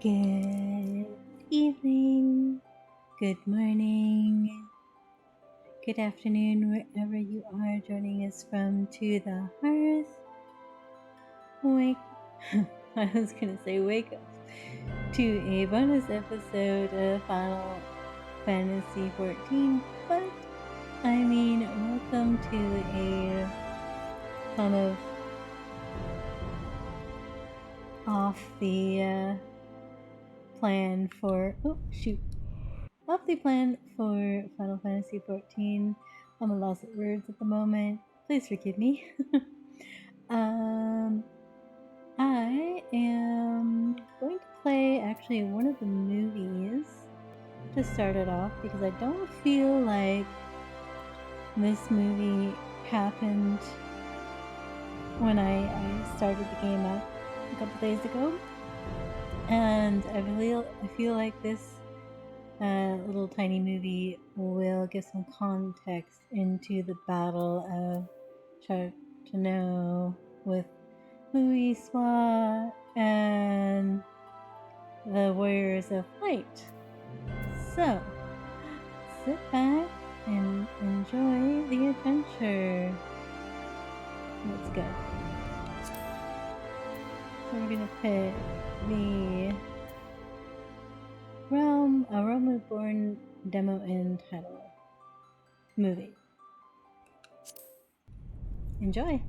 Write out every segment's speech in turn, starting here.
Good evening, good morning, good afternoon, wherever you are joining us from to the Hearth. I was gonna say wake up to a bonus episode of Final Fantasy XIV, but I mean, welcome to a kind of off the plan for off the plan for Final Fantasy XIV. I'm a loss of words at the moment. Please forgive me. I am going to play actually one of the movies to start it off because I don't feel like this movie happened when I started the game up a couple days ago, and I feel like this little tiny movie will give some context into the Battle of Châteauneuf with Louis and the Warriors of Light. So, sit back and enjoy the adventure. Let's go. So we're gonna pick the A Realm Reborn demo and title movie. Enjoy!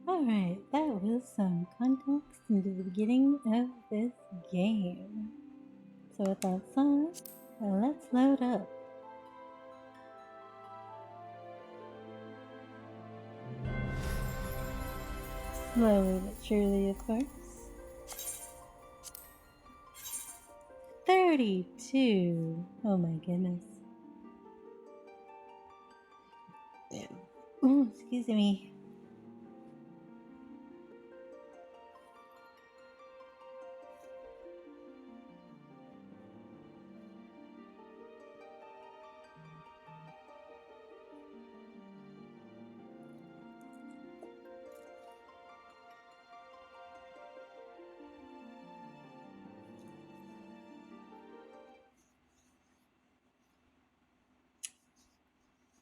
Alright, that was some context into the beginning of this game. So with that said, let's load up. Slowly but surely, of course. 32! Oh my goodness. Oh, excuse me.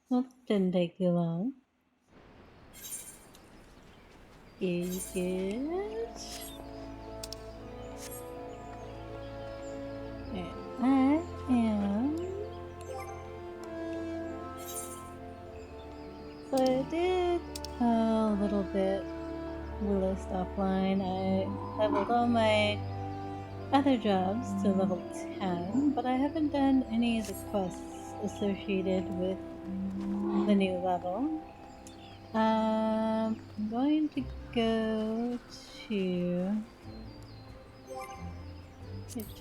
Well, that didn't take too long. Good. And I am... So I did a little bit list offline. I leveled all my other jobs to level 10, but I haven't done any of the quests associated with the new level. I'm going to go to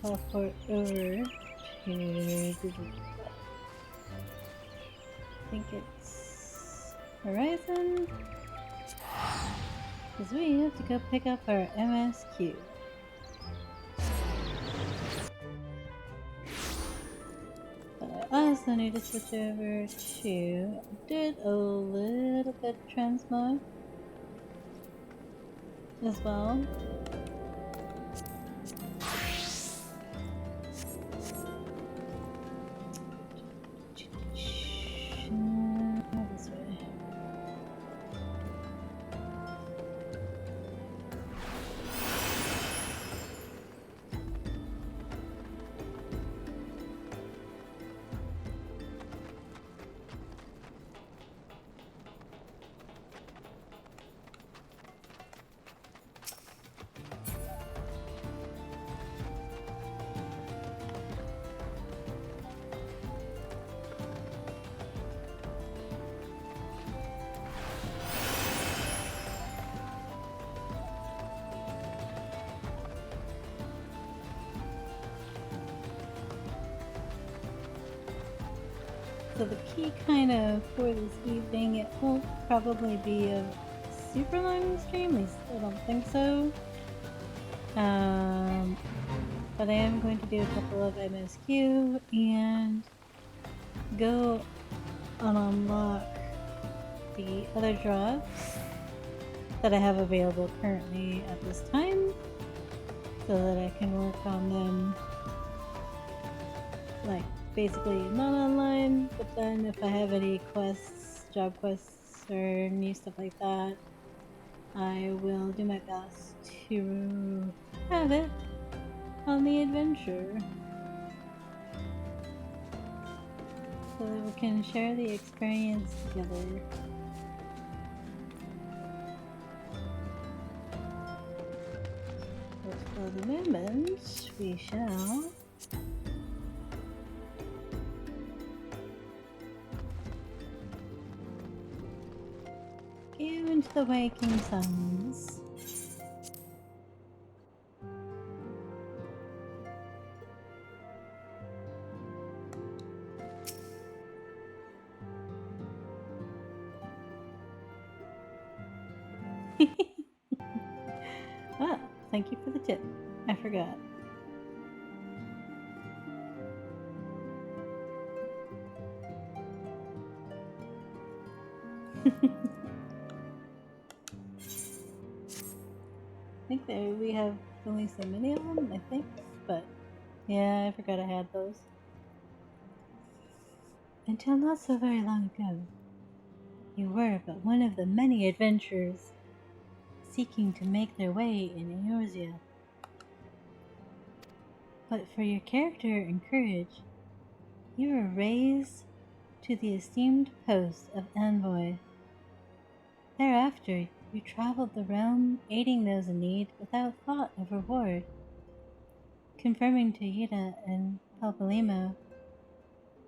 teleport over to, I think it's Horizon, because we have to go pick up our MSQ. But I also need to switch over to, I did a little bit of transmog as well. This way. So the key kind of for this evening, it won't probably be a super long stream, at least I don't think so. But I am going to do a couple of MSQ and go and unlock the other drops that I have available currently at this time so that I can work on them like basically not online, but then if I have any quests, job quests or new stuff like that, I will do my best to have it on the adventure so that we can share the experience together. But for the moment, we shall go into the waking suns. Ah, thank you for the tip. I forgot. I think there we have only so many of them, I think, but yeah, I forgot I had those. Until not so very long ago, you were but one of the many adventurers seeking to make their way in Eorzea. But for your character and courage, you were raised to the esteemed post of envoy. Thereafter, you traveled the realm, aiding those in need without thought of reward, confirming to Yida and Palpalimo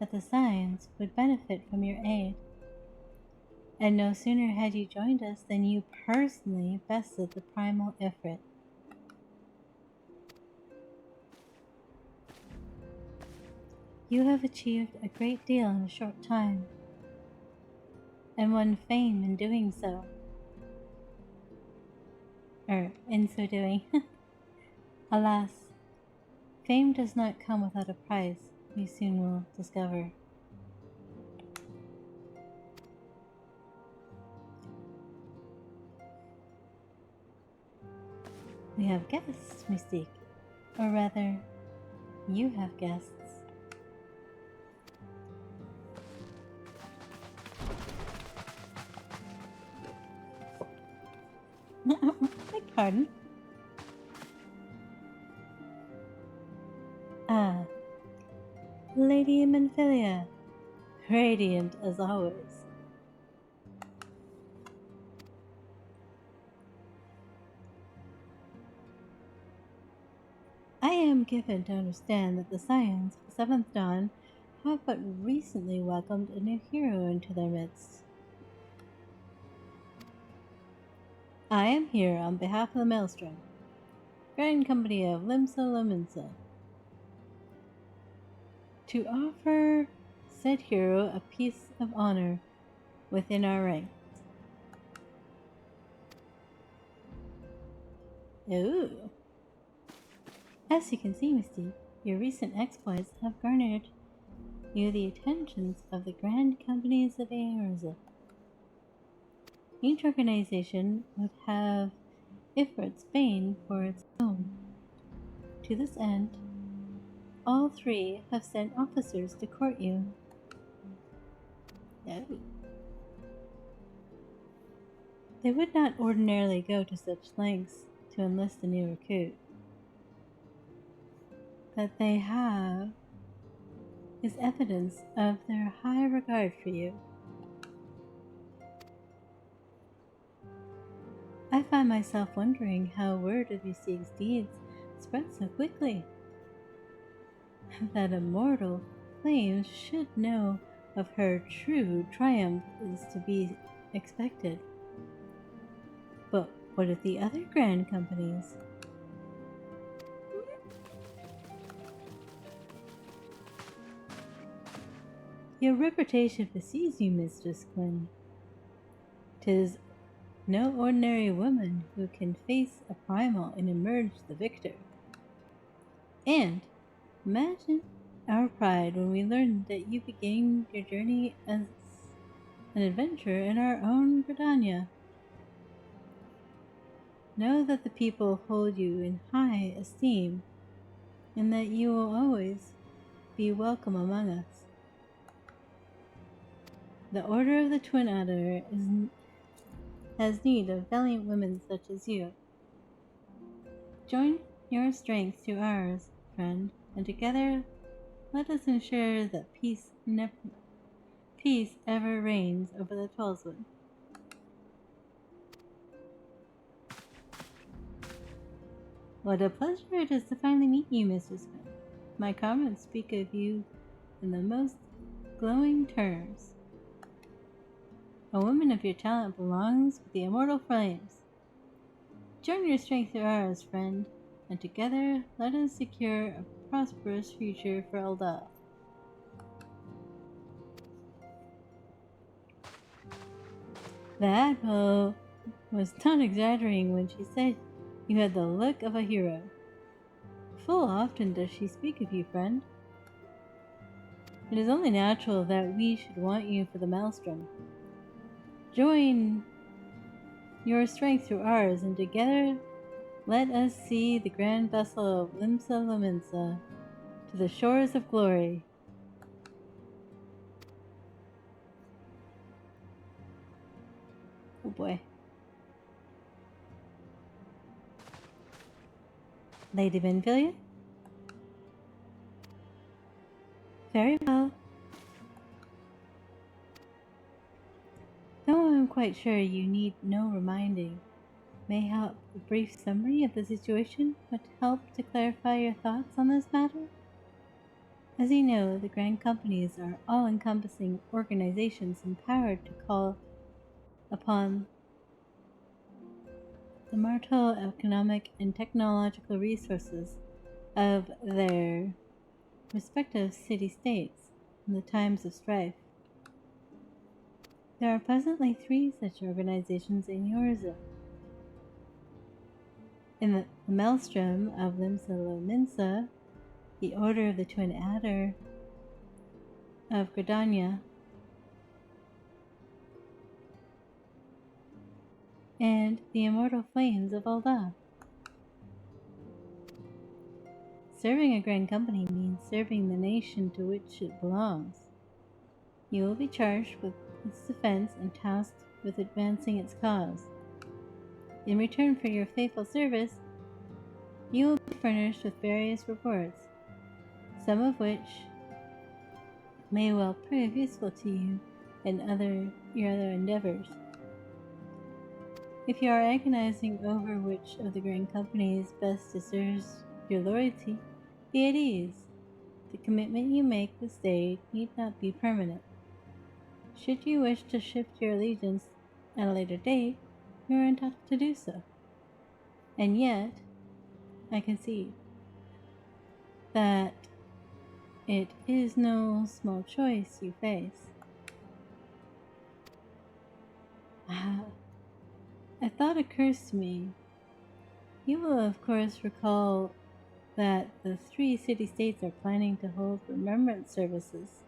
that the Scions would benefit from your aid. And no sooner had you joined us than you personally bested the primal Ifrit. You have achieved a great deal in a short time, and won fame in doing so. In so doing. Alas, fame does not come without a price, we soon will discover. We have guests, Mystique. Or rather, you have guests. Beg pardon? Ah, Lady Menphilia, radiant as always. I am given to understand that the Scions of the 7th Dawn have but recently welcomed a new hero into their midst. I am here on behalf of the Maelstrom, Grand Company of Limsa Lominsa, to offer said hero a piece of honor within our ranks. Ooh. As you can see, Mystique, your recent exploits have garnered you the attentions of the Grand Companies of Eorzea. Each organization would have Ifrit's bane for its own. To this end, all three have sent officers to court you. Oh. They would not ordinarily go to such lengths to enlist a new recruit. That they have is evidence of their high regard for you. I find myself wondering how word of Mystique's deeds spread so quickly. That immortal flames should know of her true triumph is to be expected. But what of the other grand companies? Your reputation precedes you, Mistress Quinn. 'Tis no ordinary woman who can face a primal and emerge the victor. And imagine our pride when we learned that you began your journey as an adventurer in our own Britannia. Know that the people hold you in high esteem, and that you will always be welcome among us. The Order of the Twin Otter has need of valiant women such as you. Join your strength to ours, friend, and together let us ensure that peace ever reigns over the Tweleswood. What a pleasure it is to finally meet you, Mrs. Quinn. My comments speak of you in the most glowing terms. A woman of your talent belongs with the immortal flames. Join your strength to ours, friend, and together let us secure a prosperous future for Eldal. The Admiral was not exaggerating when she said you had the look of a hero. Full often does she speak of you, friend. It is only natural that we should want you for the Maelstrom. Join your strength to ours, and together let us see the grand vessel of Limsa Lominsa to the shores of glory. Oh boy. Lady Menphilia? Very well. Though I'm quite sure you need no reminding. May help a brief summary of the situation, but help to clarify your thoughts on this matter? As you know, the grand companies are all-encompassing organizations empowered to call upon the marital, economic, and technological resources of their respective city-states in the times of strife. There are presently 3 such organizations in Eorzea. In the maelstrom of Limsa, the Order of the Twin Adder of Gridania, and the Immortal Flames of Alda. Serving a grand company means serving the nation to which it belongs. You will be charged with its defense and tasked with advancing its cause. In return for your faithful service, you will be furnished with various rewards, some of which may well prove useful to you in your other endeavors. If you are agonizing over which of the grand companies best deserves your loyalty, be at ease. The commitment you make this day need not be permanent. Should you wish to shift your allegiance at a later date, you are entitled to do so. And yet, I concede that it is no small choice you face. A thought occurs to me. You will of course recall that the 3 city-states are planning to hold remembrance services.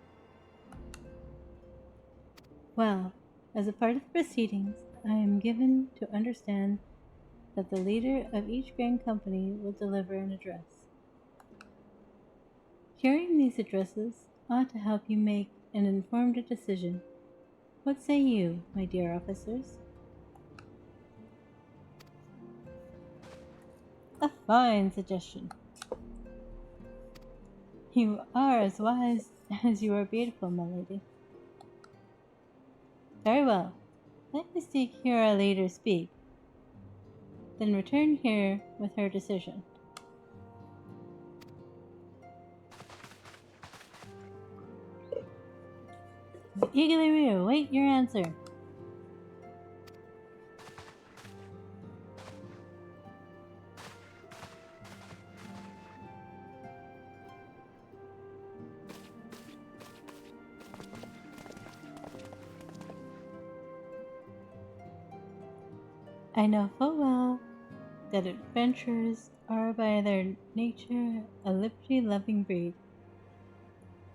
Well, as a part of the proceedings, I am given to understand that the leader of each grand company will deliver an address. Hearing these addresses ought to help you make an informed decision. What say you, my dear officers? A fine suggestion. You are as wise as you are beautiful, my lady. Very well. Let me hear our leader speak. Then return here with her decision. Eagerly await your answer. I know full well that adventurers are by their nature a liberty-loving breed,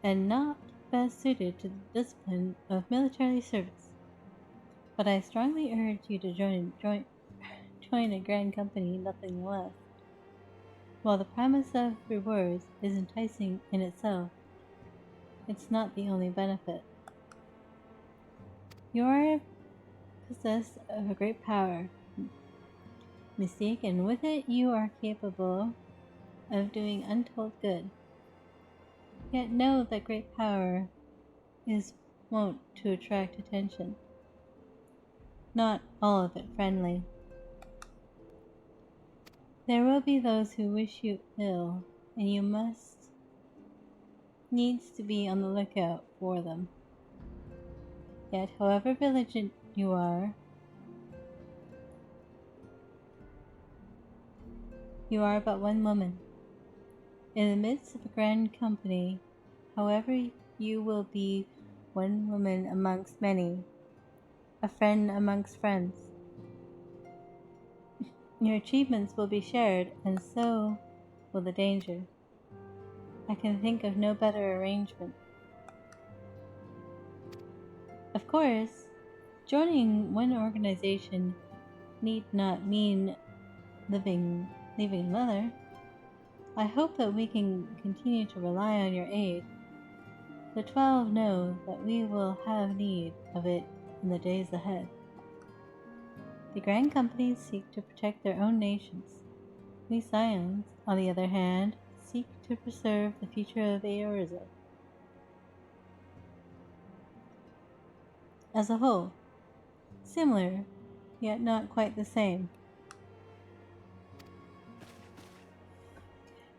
and not best suited to the discipline of military service. But I strongly urge you to join a grand company, nothing less. While the promise of rewards is enticing in itself, it's not the only benefit. You are possessed of a great power, Mystique, and with it you are capable of doing untold good. Yet know that great power is wont to attract attention. Not all of it friendly. There will be those who wish you ill, and you needs to be on the lookout for them. Yet, however vigilant you are but one woman. In the midst of a grand company, however, you will be one woman amongst many, a friend amongst friends. Your achievements will be shared, and so will the danger. I can think of no better arrangement. Of course, joining one organization need not mean leaving another. I hope that we can continue to rely on your aid. The 12 know that we will have need of it in the days ahead. The grand companies seek to protect their own nations. We Scions, on the other hand, seek to preserve the future of Eorzea as a whole. Similar, yet not quite the same.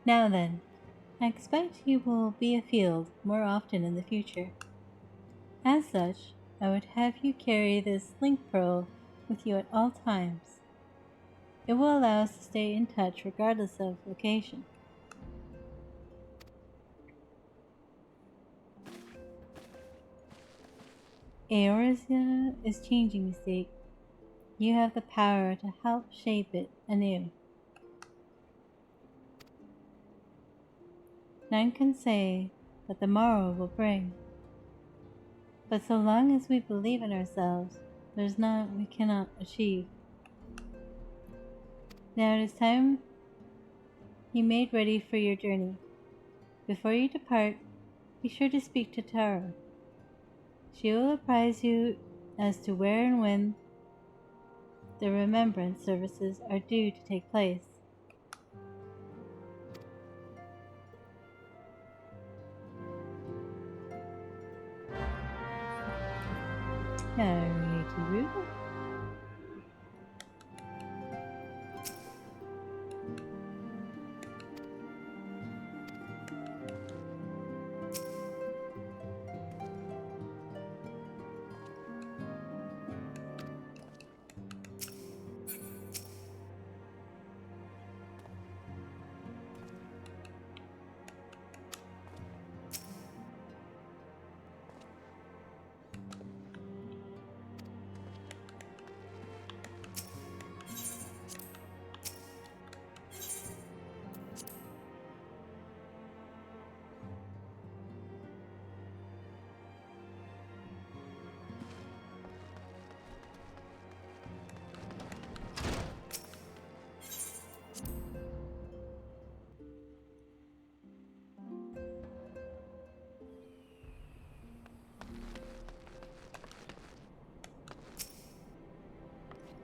Now then, I expect you will be afield more often in the future. As such, I would have you carry this link pearl with you at all times. It will allow us to stay in touch regardless of location. Eorzea is changing, Mystique. You have the power to help shape it anew. None can say what the morrow will bring. But so long as we believe in ourselves, there's naught we cannot achieve. Now it is time you made ready for your journey. Before you depart, be sure to speak to Tara. She will apprise you as to where and when the remembrance services are due to take place.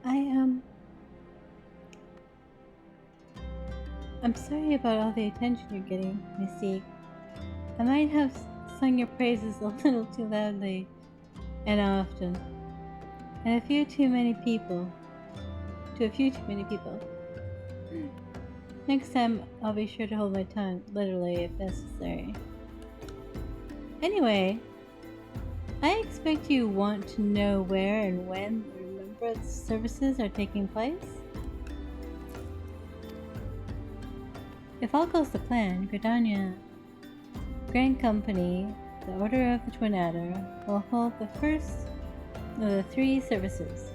Alrighty, I'm sorry about all the attention you're getting, Mystique. I might have sung your praises a little too loudly and often. And to a few too many people. Next time, I'll be sure to hold my tongue, literally, if necessary. Anyway, I expect you want to know where and when the remembrance services are taking place? If all goes to plan, Grand Company, the Order of the Twin Adder, will hold the first of the 3 services,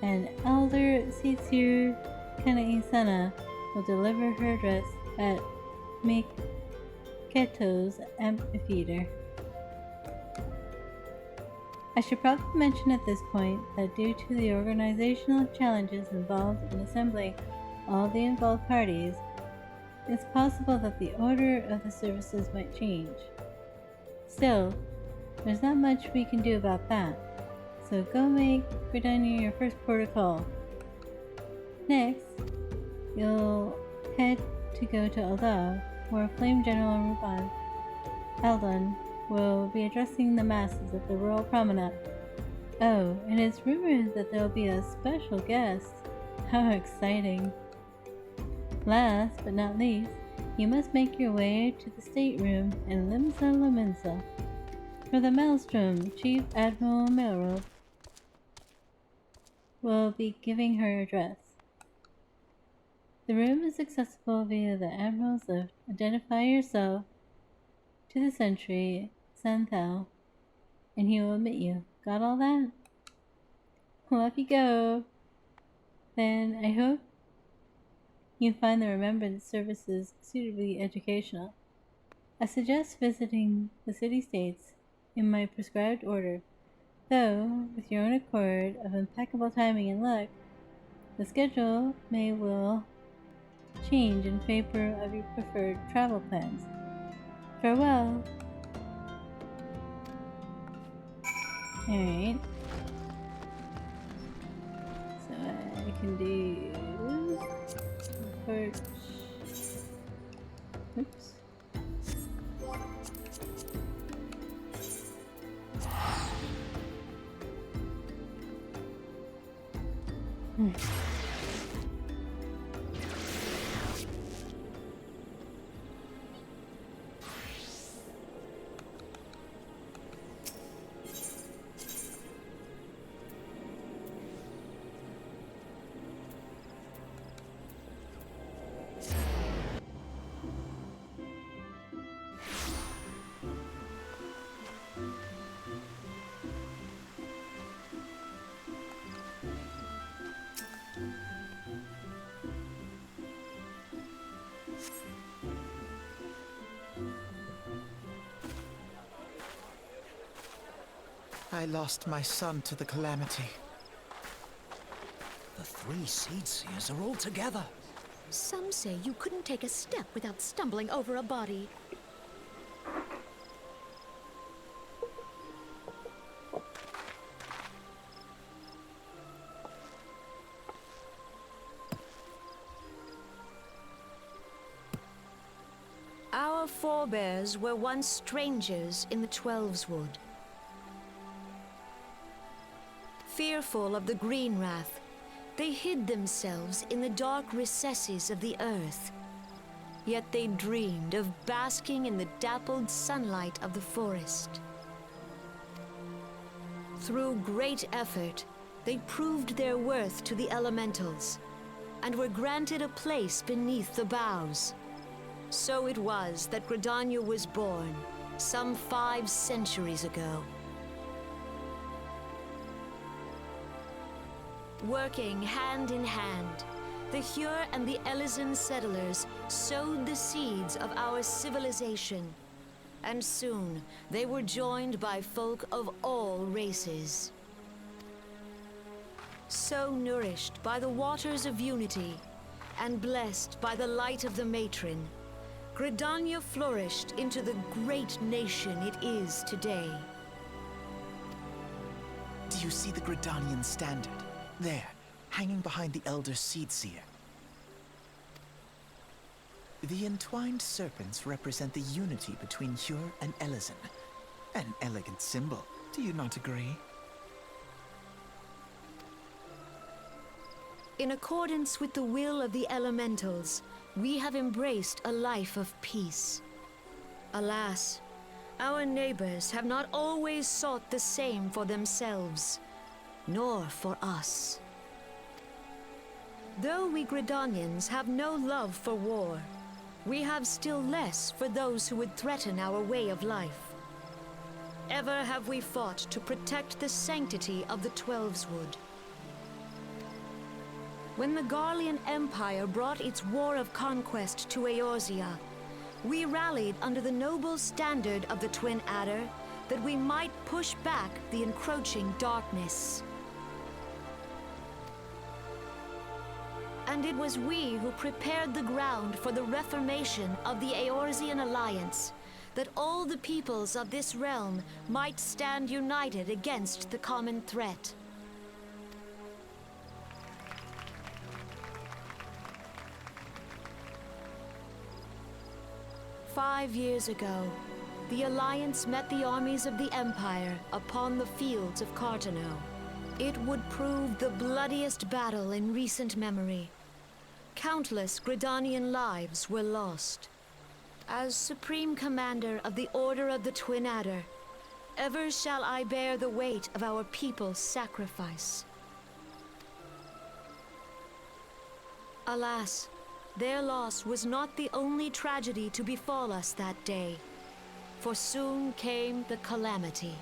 and Elder Sitsir Kanaisana will deliver her address at Miketo's amphitheater. I should probably mention at this point that due to the organizational challenges involved in assembling all the involved parties, it's possible that the order of the services might change. Still, there's not much we can do about that, so go make Gridania your first port of call. Next, you'll head to go to Alda, where Flame General Ruban Eldon will be addressing the masses at the Royal Promenade. Oh, and it's rumored that there'll be a special guest. How exciting! Last but not least, you must make your way to the stateroom in Limsa Laminsa, where the Maelstrom Chief Admiral Melroth will be giving her address. The room is accessible via the Admiral's lift. Identify yourself to the sentry, Santhal, and he will admit you. Got all that? Well, off you go. Then I hope you find the remembrance services suitably educational. I suggest visiting the city-states in my prescribed order, though, with your own accord of impeccable timing and luck, the schedule may well change in favor of your preferred travel plans. Farewell. Alright. So I can do... Perch. Oops. I lost my son to the Calamity. The three Seed Seers are all together. Some say you couldn't take a step without stumbling over a body. Our forebears were once strangers in the Twelveswood. Fearful of the Green Wrath, they hid themselves in the dark recesses of the earth. Yet they dreamed of basking in the dappled sunlight of the forest. Through great effort, they proved their worth to the elementals, and were granted a place beneath the boughs. So it was that Gridania was born, some 5 centuries ago. Working hand in hand, the Hyur and the Elysian settlers sowed the seeds of our civilization, and soon they were joined by folk of all races. So nourished by the waters of unity, and blessed by the light of the matron, Gridania flourished into the great nation it is today. Do you see the Gridanian standard? There, hanging behind the Elder Seed Seer. The entwined serpents represent the unity between Hyur and Elysian. An elegant symbol, do you not agree? In accordance with the will of the elementals, we have embraced a life of peace. Alas, our neighbors have not always sought the same for themselves, nor for us. Though we Gridanians have no love for war, we have still less for those who would threaten our way of life. Ever have we fought to protect the sanctity of the Twelveswood. When the Garlean Empire brought its war of conquest to Eorzea, we rallied under the noble standard of the Twin Adder that we might push back the encroaching darkness. And it was we who prepared the ground for the reformation of the Eorzean Alliance, that all the peoples of this realm might stand united against the common threat. "5 years ago, the Alliance met the armies of the Empire upon the fields of Cartano. It would prove the bloodiest battle in recent memory. Countless Gridanian lives were lost. As Supreme Commander of the Order of the Twin Adder, ever shall I bear the weight of our people's sacrifice. Alas, their loss was not the only tragedy to befall us that day, for soon came the Calamity.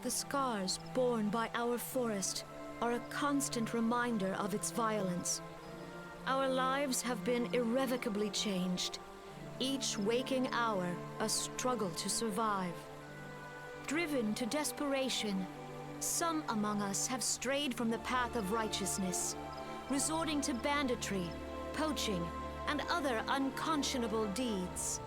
The scars borne by our forest are a constant reminder of its violence. Our lives have been irrevocably changed, each waking hour a struggle to survive. Driven to desperation, some among us have strayed from the path of righteousness, resorting to banditry, poaching, and other unconscionable deeds.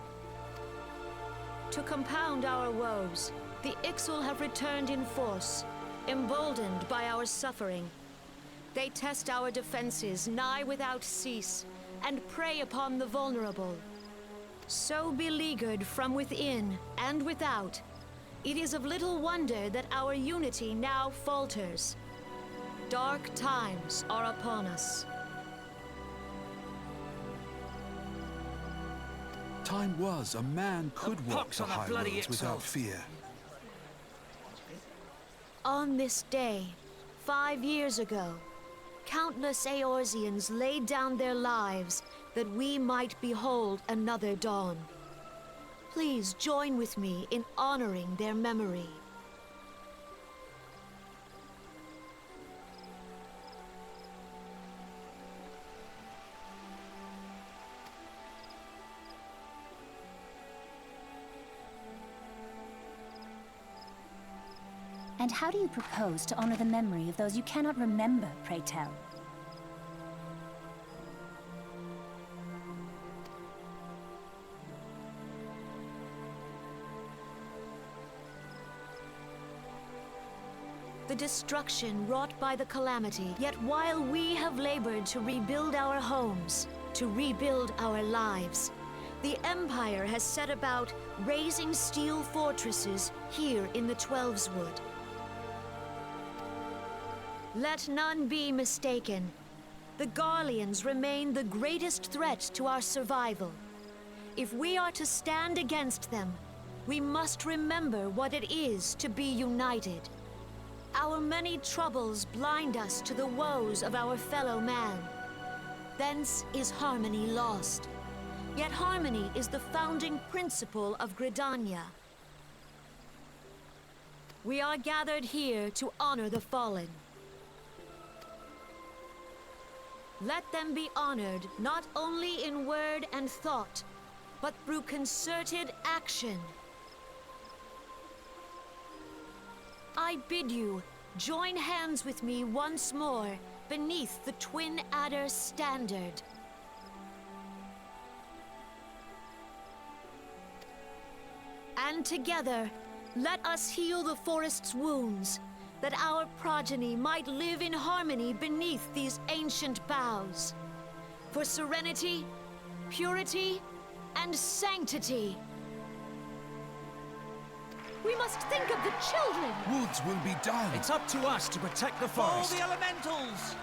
To compound our woes, the Ixal have returned in force, emboldened by our suffering. They test our defenses nigh without cease, and prey upon the vulnerable. So beleaguered from within and without, it is of little wonder that our unity now falters. Dark times are upon us. Time was a man could walk the high roads without fear. On this day, 5 years ago, countless Eorzeans laid down their lives that we might behold another dawn. Please join with me in honoring their memory. And how do you propose to honor the memory of those you cannot remember, pray tell? The destruction wrought by the Calamity, yet while we have labored to rebuild our homes, to rebuild our lives, the Empire has set about raising steel fortresses here in the Twelveswood. Let none be mistaken. The Garleans remain the greatest threat to our survival. If we are to stand against them, we must remember what it is to be united. Our many troubles blind us to the woes of our fellow man. Thence is harmony lost. Yet harmony is the founding principle of Gridania. We are gathered here to honor the fallen. Let them be honored not only in word and thought, but through concerted action. I bid you, join hands with me once more beneath the Twin Adder standard. And together, let us heal the forest's wounds, that our progeny might live in harmony beneath these ancient boughs. For serenity, purity, and sanctity. We must think of the children! Woods will be done. It's up to us to protect the All forest. the elementals!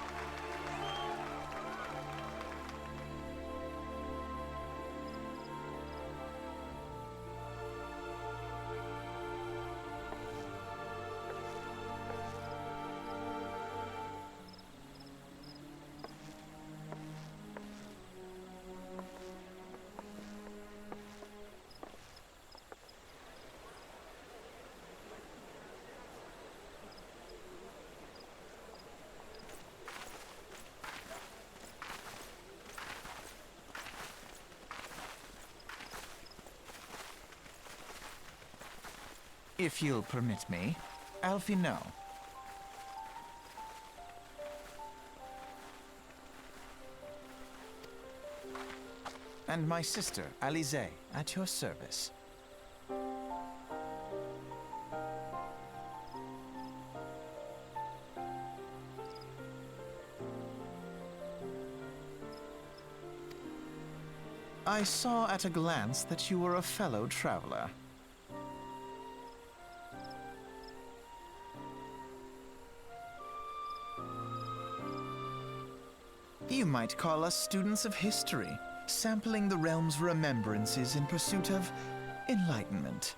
If you'll permit me, Alfie no. And my sister, Alize, at your service. I saw at a glance that you were a fellow traveler. You might call us students of history, sampling the realm's remembrances in pursuit of enlightenment.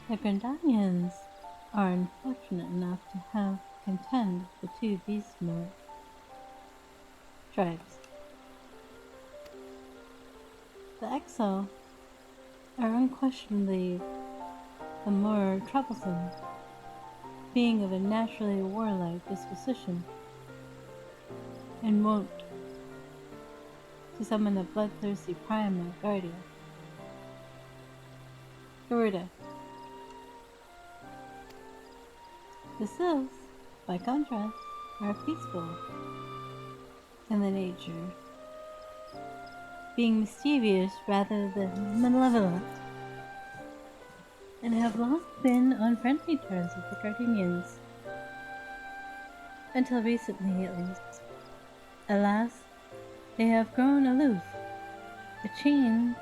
The Grandanians are unfortunate enough to have contend the two beast-mode tribes. The Exo are unquestionably the more troublesome, being of a naturally warlike disposition, and wont to summon a bloodthirsty primal guardian. Garuda. The Sylphs, by contrast, are peaceful in their nature, being mischievous rather than malevolent, and have long been on friendly terms with the Gardenians, until recently at least. Alas, they have grown aloof, a change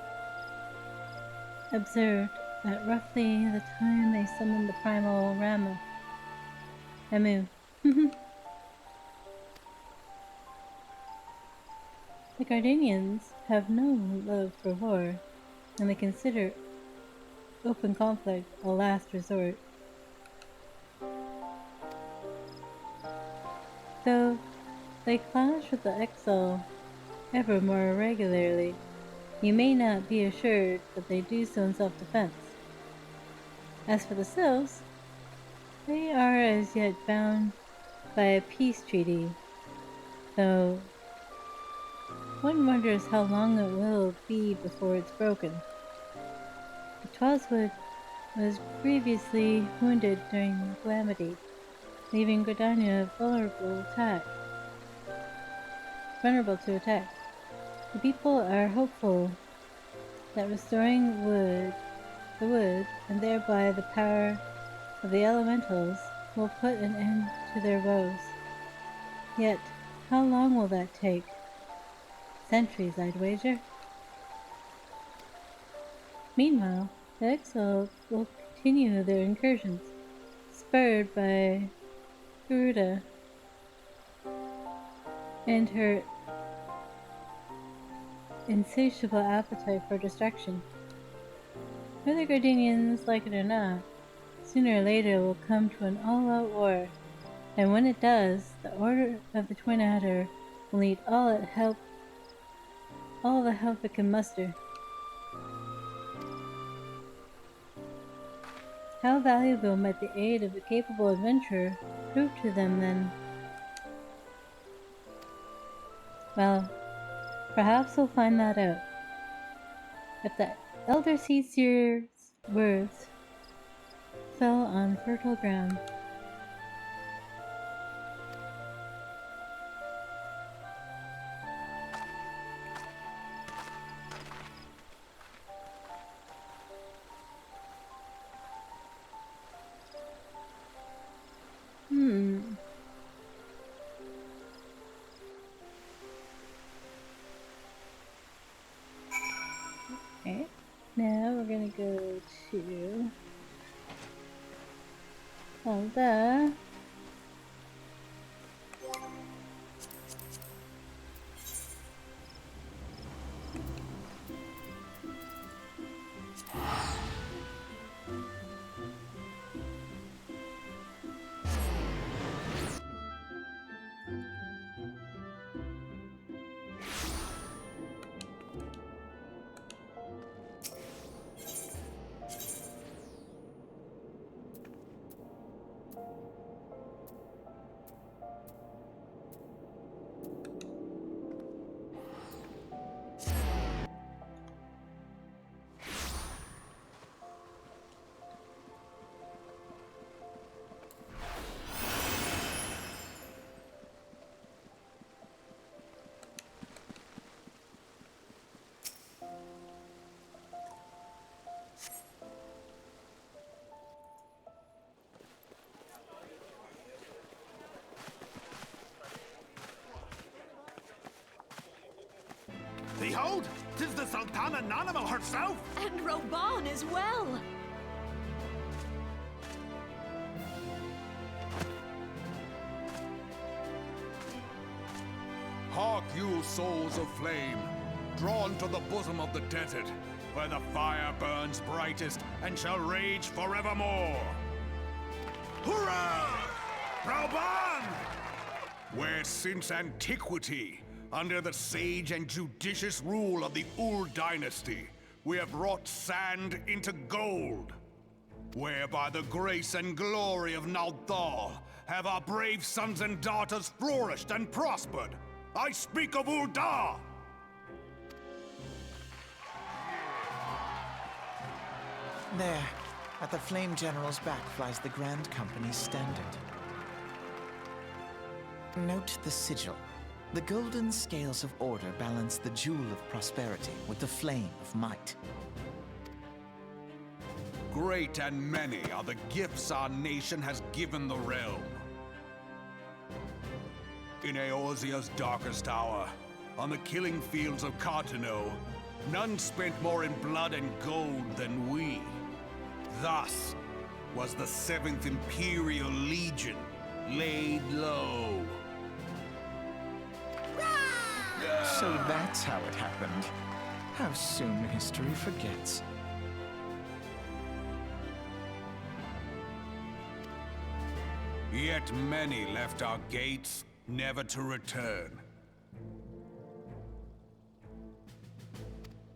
observed at roughly the time they summoned the primal Ramu. The Gardenians have no love for war, and they consider open conflict a last resort. Though they clash with the Exile ever more regularly, you may not be assured that they do so in self-defense. As for the Sylphs, they are as yet bound by a peace treaty, though one wonders how long it will be before it's broken. The Twoswood was grievously wounded during the Calamity, leaving Gridania vulnerable to attack. The people are hopeful that restoring the wood, and thereby the power of the elementals, will put an end to their woes. Yet, how long will that take? Centuries, I'd wager. Meanwhile, the exiles will continue their incursions, spurred by Garuda and her insatiable appetite for destruction. Whether Gardenians like it or not, sooner or later it will come to an all-out war, and when it does, the Order of the Twin Adder will need all the help it can muster. How valuable might the aid of a capable adventurer prove to them then? Well, perhaps we'll find that out. If the Elder Seer's words fell on fertile ground. Okay, now we're gonna go to Zelda. Behold, 'tis the Sultana Nanimo herself! And Roban as well! Hark you, souls of flame, drawn to the bosom of the desert, where the fire burns brightest and shall rage forevermore. Hurrah! Rauban! Where since antiquity, under the sage and judicious rule of the Ul dynasty, we have wrought sand into gold. Where by the grace and glory of Nalthal have our brave sons and daughters flourished and prospered. I speak of Ul'dah! There, at the Flame General's back flies the Grand Company's standard. Note the sigil. The golden scales of order balance the jewel of prosperity with the flame of might. Great and many are the gifts our nation has given the realm. In Eorzea's darkest hour, on the killing fields of Cartano, none spent more in blood and gold than we. Thus was the 7th Imperial Legion laid low. So that's how it happened. How soon history forgets. Yet many left our gates, never to return.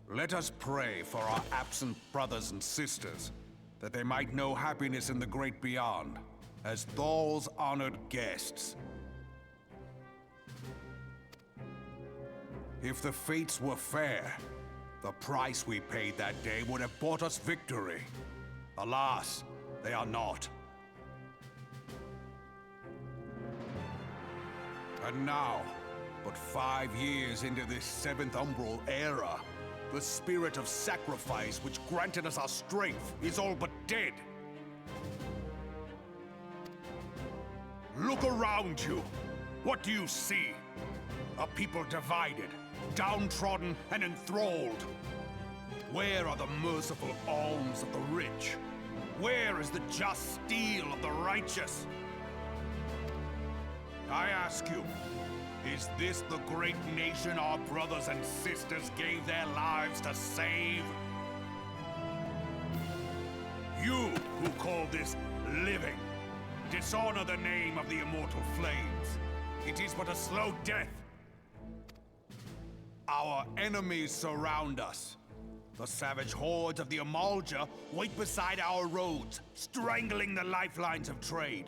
Let us pray for our absent brothers and sisters, that they might know happiness in the great beyond, as Thal's honored guests. If the fates were fair, the price we paid that day would have bought us victory. Alas, they are not. And now, but 5 years into this 7th Umbral era, the spirit of sacrifice which granted us our strength is all but dead. Look around you. What do you see? A people divided, downtrodden, and enthralled. Where are the merciful alms of the rich? Where is the just steel of the righteous? I ask you, is this the great nation our brothers and sisters gave their lives to save? You who call this living, dishonor the name of the immortal flames. It is but a slow death. Our enemies surround us. The savage hordes of the Amalja wait beside our roads, strangling the lifelines of trade.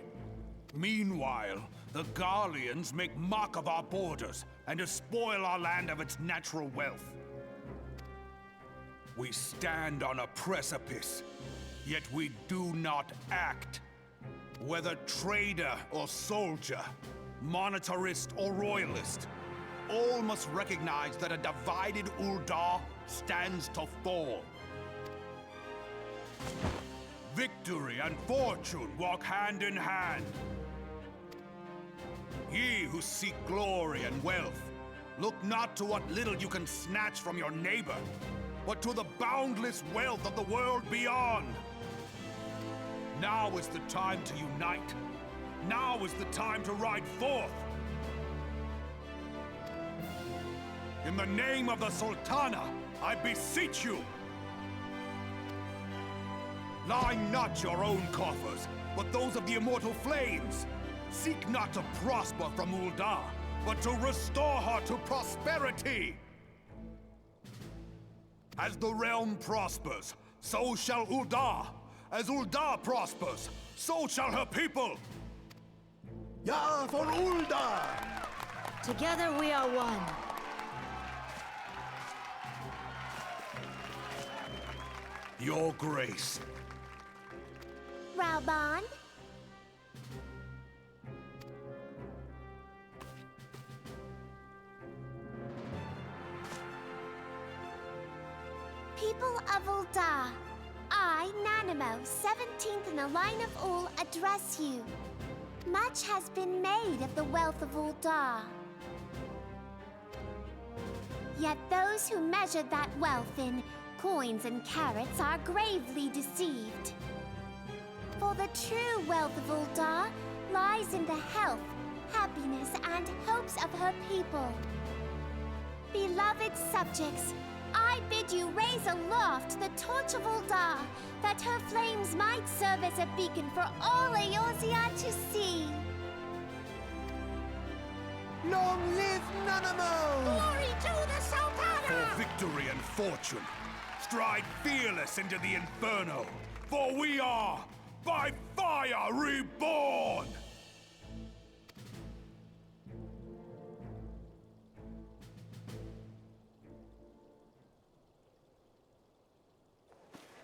Meanwhile, the Garleans make mock of our borders and despoil our land of its natural wealth. We stand on a precipice, yet we do not act. Whether trader or soldier, monetarist or royalist, all must recognize that a divided Uldar stands to fall. Victory and fortune walk hand in hand. Ye who seek glory and wealth, look not to what little you can snatch from your neighbor, but to the boundless wealth of the world beyond. Now is the time to unite. Now is the time to ride forth. In the name of the Sultana, I beseech you! Line not your own coffers, but those of the immortal flames. Seek not to prosper from Uldar, but to restore her to prosperity! As the realm prospers, so shall Uldar. As Uldar prospers, so shall her people! Ja, for Uldar! Together we are one. Your Grace. Raubon? People of Uldar, I, Nanimo, 17th in the line of Ul, address you. Much has been made of the wealth of Uldar. Yet those who measured that wealth in coins and carats are gravely deceived. For the true wealth of Uldar lies in the health, happiness, and hopes of her people. Beloved subjects, I bid you raise aloft the torch of Uldar, that her flames might serve as a beacon for all Eorzea to see. Long live Nanamo! Glory to the Sultana! For victory and fortune, stride fearless into the Inferno, for we are, by fire, reborn!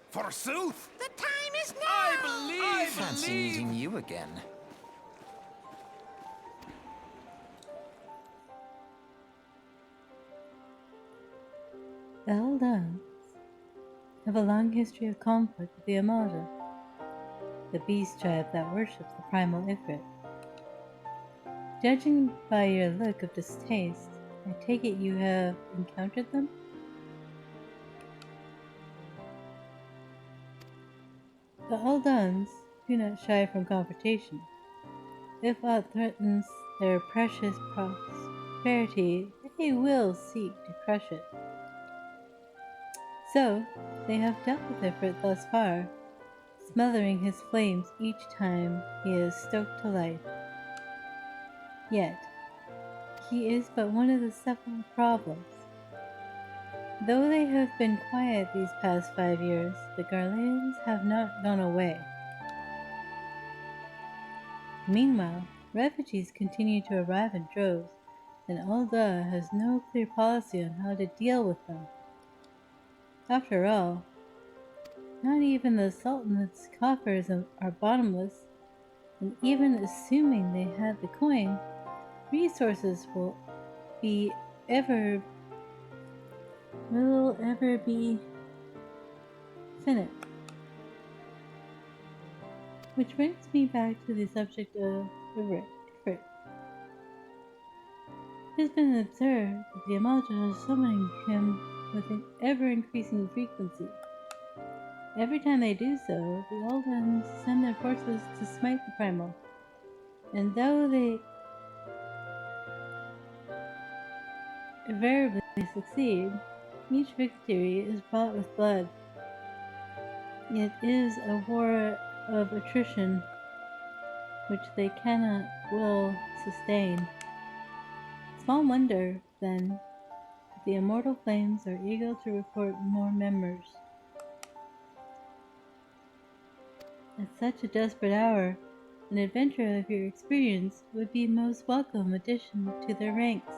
Forsooth! The time is now! I fancy meeting you again. The Eldons have a long history of conflict with the Amalja, the beast tribe that worships the primal Ifrit. Judging by your look of distaste, I take it you have encountered them? The Eldons do not shy from confrontation. If aught threatens their precious prosperity, they will seek to crush it. So, they have dealt with Ifrit thus far, smothering his flames each time he is stoked to life. Yet, he is but one of the several problems. Though they have been quiet these past 5 years, the Garleans have not gone away. Meanwhile, refugees continue to arrive in droves, and Ul'dah has no clear policy on how to deal with them. After all, not even the Sultan's coffers are bottomless, and even assuming they had the coin, resources will ever be finite. Which brings me back to the subject of Ifrit. It has been observed that the Amaja is summoning him with an ever-increasing frequency. Every time they do so, the Eldens send their forces to smite the Primal, and though they invariably succeed, each victory is bought with blood. It is a war of attrition which they cannot well sustain. Small wonder, then, that the Immortal Flames are eager to report more members. At such a desperate hour, an adventurer of your experience would be a most welcome addition to their ranks.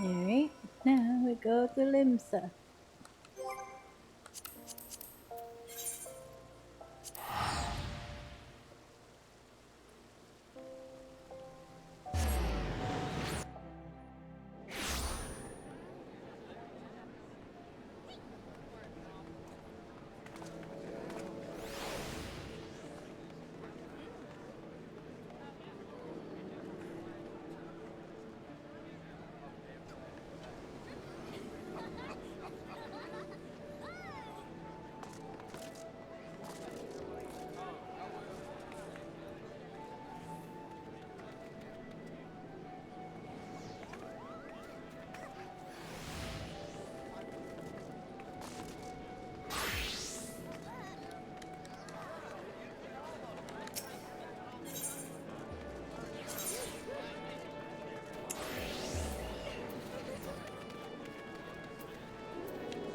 Alright, now we go to Limsa.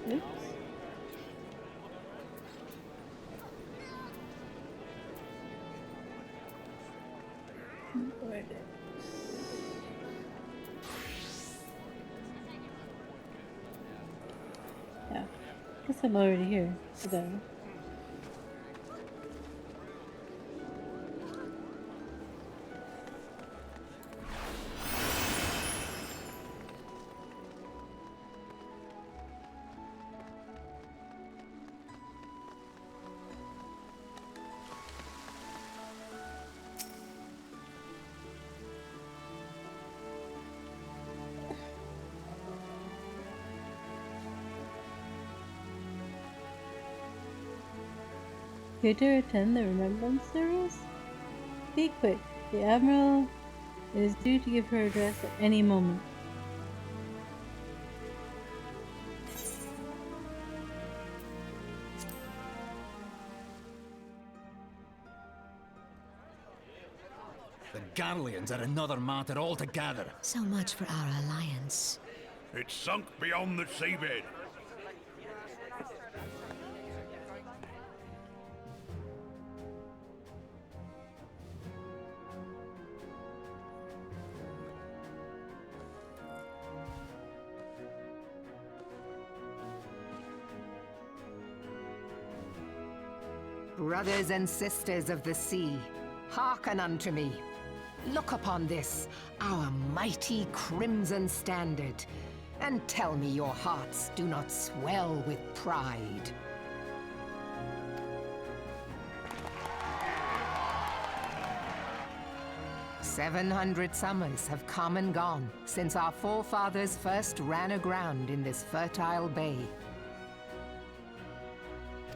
Oops. Yeah, guess I'm already here. So here to attend the remembrance service? Be quick, the Admiral is due to give her address at any moment. The Garleans are another matter altogether. So much for our alliance. It's sunk beyond the seabed. Brothers and sisters of the sea, hearken unto me. Look upon this, our mighty crimson standard, and tell me your hearts do not swell with pride. "700 summers have come and gone since our forefathers first ran aground in this fertile bay.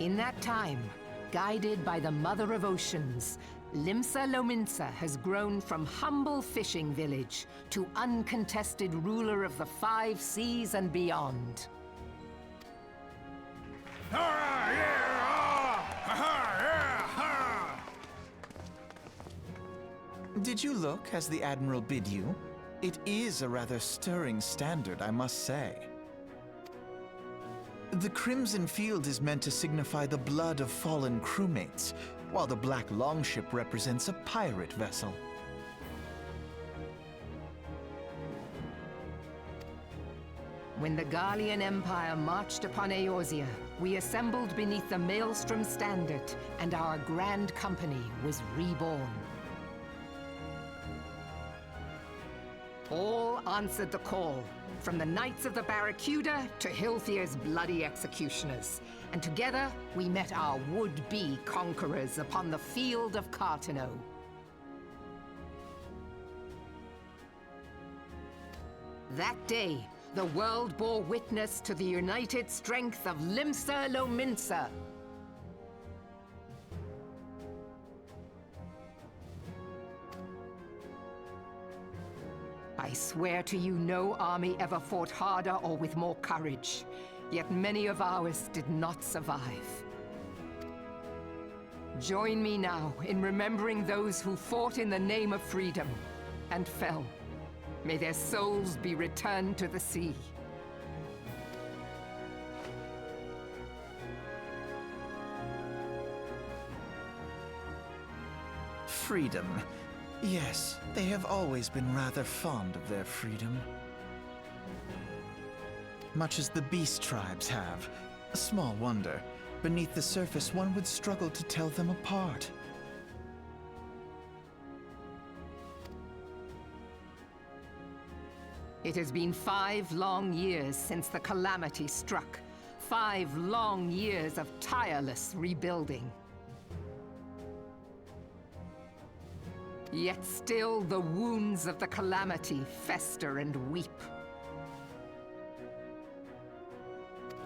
In that time, guided by the Mother of Oceans, Limsa Lominsa has grown from humble fishing village to uncontested ruler of the 5 seas and beyond. Did you look as the Admiral bid you? It is a rather stirring standard, I must say. The crimson field is meant to signify the blood of fallen crewmates, while the black longship represents a pirate vessel. When the Garlean Empire marched upon Eorzea, we assembled beneath the Maelstrom standard, and our grand company was reborn. All answered the call, from the Knights of the Barracuda to Hilthier's bloody executioners, and together we met our would-be conquerors upon the field of Cartano. That day, the world bore witness to the united strength of Limsa Lominsa. I swear to you, no army ever fought harder or with more courage. Yet many of ours did not survive. Join me now in remembering those who fought in the name of freedom and fell. May their souls be returned to the sea. Freedom. Yes, they have always been rather fond of their freedom. Much as the beast tribes have. Small wonder. Beneath the surface, one would struggle to tell them apart. It has been 5 long years since the Calamity struck. 5 long years of tireless rebuilding. Yet still the wounds of the Calamity fester and weep.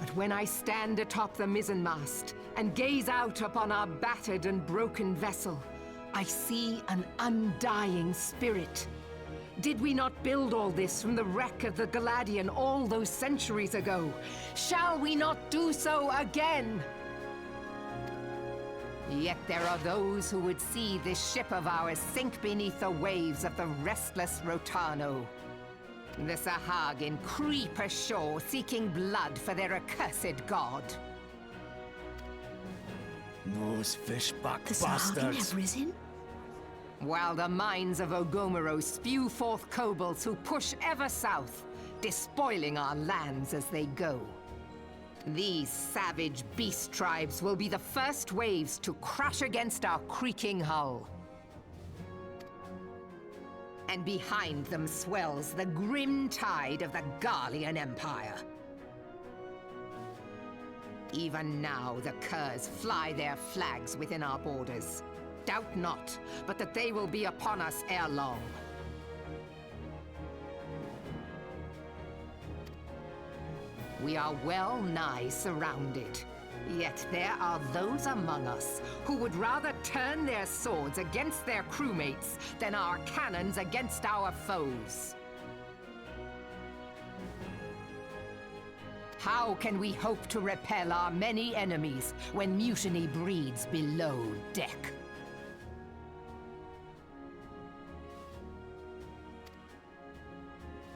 But when I stand atop the mizzenmast and gaze out upon our battered and broken vessel, I see an undying spirit. Did we not build all this from the wreck of the Galadian all those centuries ago? Shall we not do so again? Yet there are those who would see this ship of ours sink beneath the waves of the restless Rotano. The Sahagin creep ashore seeking blood for their accursed god. Those fishbuck The Sahagin have risen? While the mines of Ogomero spew forth kobolds who push ever south, despoiling our lands as they go. These savage beast tribes will be the first waves to crash against our creaking hull. And behind them swells the grim tide of the Garlean Empire. Even now the curs fly their flags within our borders. Doubt not, but that they will be upon us ere long. We are well nigh surrounded. Yet there are those among us who would rather turn their swords against their crewmates than our cannons against our foes. How can we hope to repel our many enemies when mutiny breeds below deck?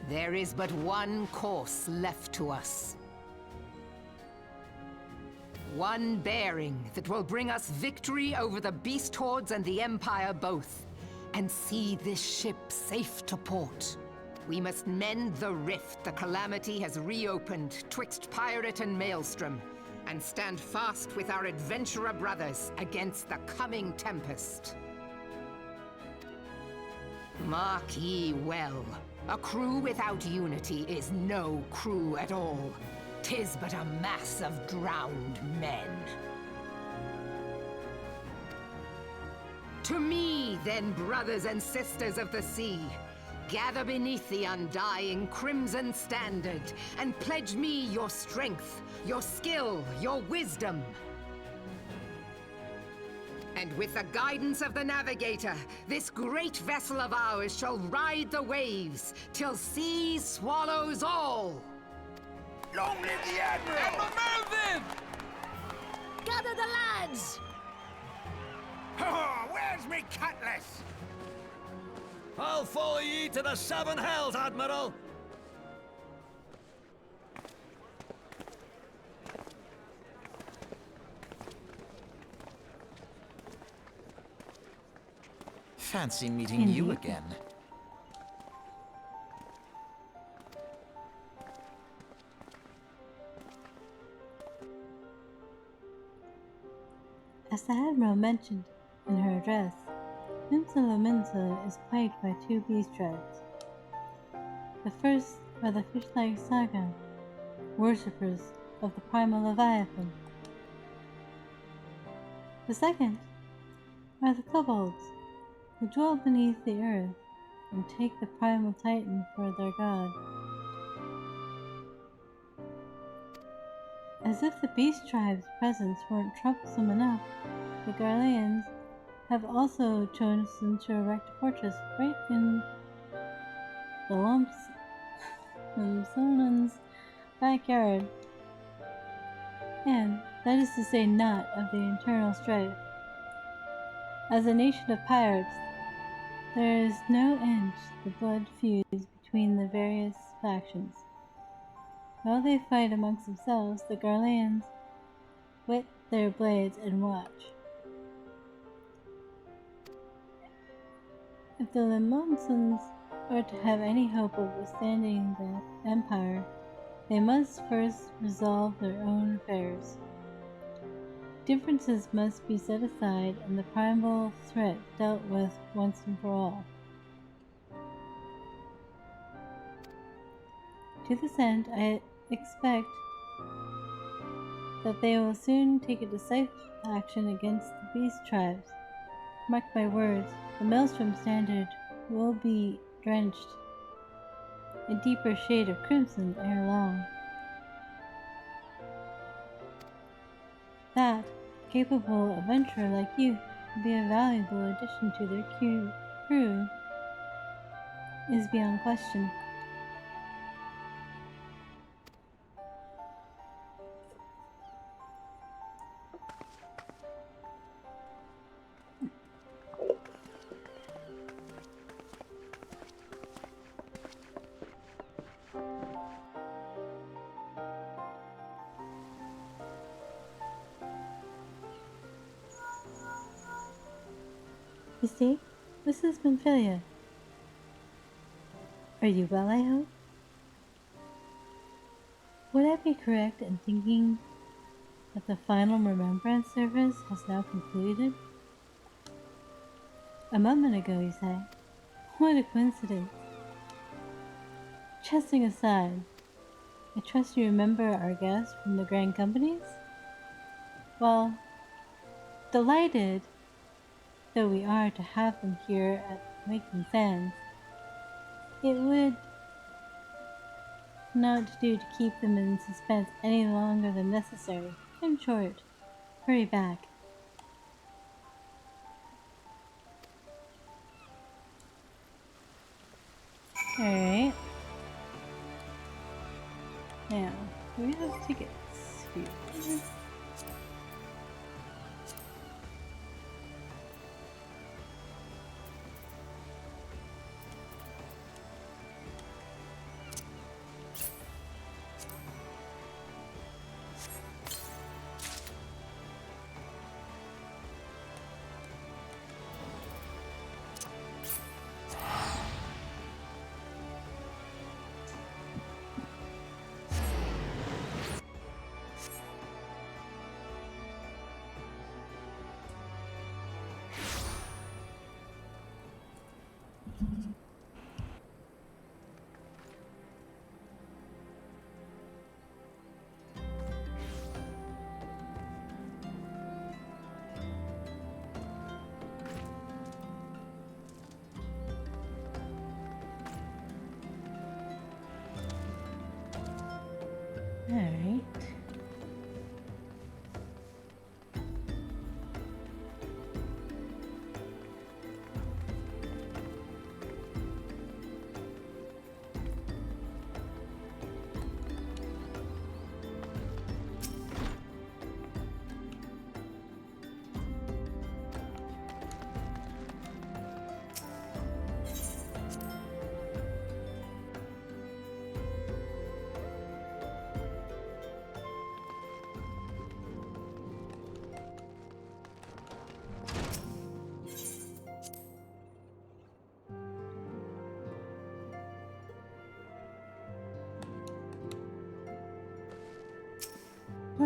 There is but one course left to us. One bearing that will bring us victory over the beast hordes and the Empire both, and see this ship safe to port. We must mend the rift the Calamity has reopened twixt pirate and maelstrom, and stand fast with our adventurer brothers against the coming tempest. Mark ye well. A crew without unity is no crew at all. 'Tis but a mass of drowned men. To me, then, brothers and sisters of the sea, gather beneath the undying crimson standard, and pledge me your strength, your skill, your wisdom. And with the guidance of the navigator, this great vessel of ours shall ride the waves till sea swallows all. Long live the Admiral! Admiral Mervyn! Gather the lads! Oh, where's me cutlass? I'll follow ye to the seven hells, Admiral! Fancy meeting you Indeed. again. As the Admiral mentioned in her address, Minsa is plagued by two beast tribes. The first are the fish-like Saga, worshippers of the primal Leviathan. The second are the kobolds, who dwell beneath the earth and take the primal Titan for their god. As if the beast tribe's presence weren't troublesome enough, the Garleans have also chosen to erect a fortress right in the Lumpsonan's backyard, and that is to say not of the internal strife. As a nation of pirates, there is no end to the blood feuds between the various factions. While they fight amongst themselves, the Garleans whet their blades and watch. If the Limonsons are to have any hope of withstanding the Empire, they must first resolve their own affairs. Differences must be set aside and the primal threat dealt with once and for all. To this end, I expect that they will soon take a decisive action against the beast tribes. Mark my words, the Maelstrom Standard will be drenched a deeper shade of crimson ere long. That capable adventurer like you will be a valuable addition to their crew is beyond question. You see, Mrs. Benfilia. Are you well, I hope? Would I be correct in thinking that the final remembrance service has now concluded? A moment ago, you say? What a coincidence. Jesting aside, I trust you remember our guests from the Grand Companies? Well, delighted though we are to have them here at Waking Sands, it would not do to keep them in suspense any longer than necessary. In short, hurry back. Alright. Now, we have tickets here.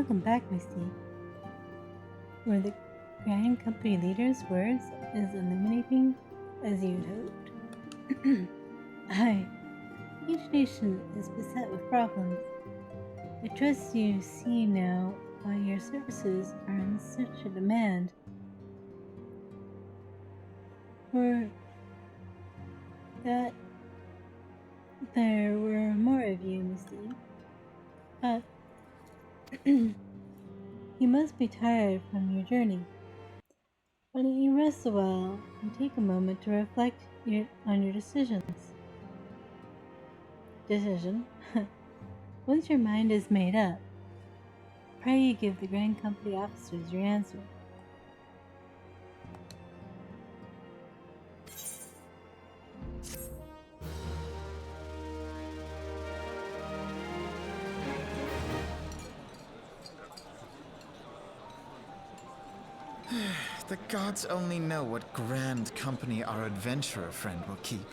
Welcome back, Misty. Were the Grand Company leader's words as illuminating as you'd hoped? Aye. Each nation is beset with problems. I trust you see now why your services are in such a demand. For that, there were more of you, Misty. But you must be tired from your journey. Why don't you rest a while and take a moment to reflect on your decisions? Decision? Once your mind is made up, pray you give the Grand Company officers your answer. The gods only know what grand company our adventurer friend will keep.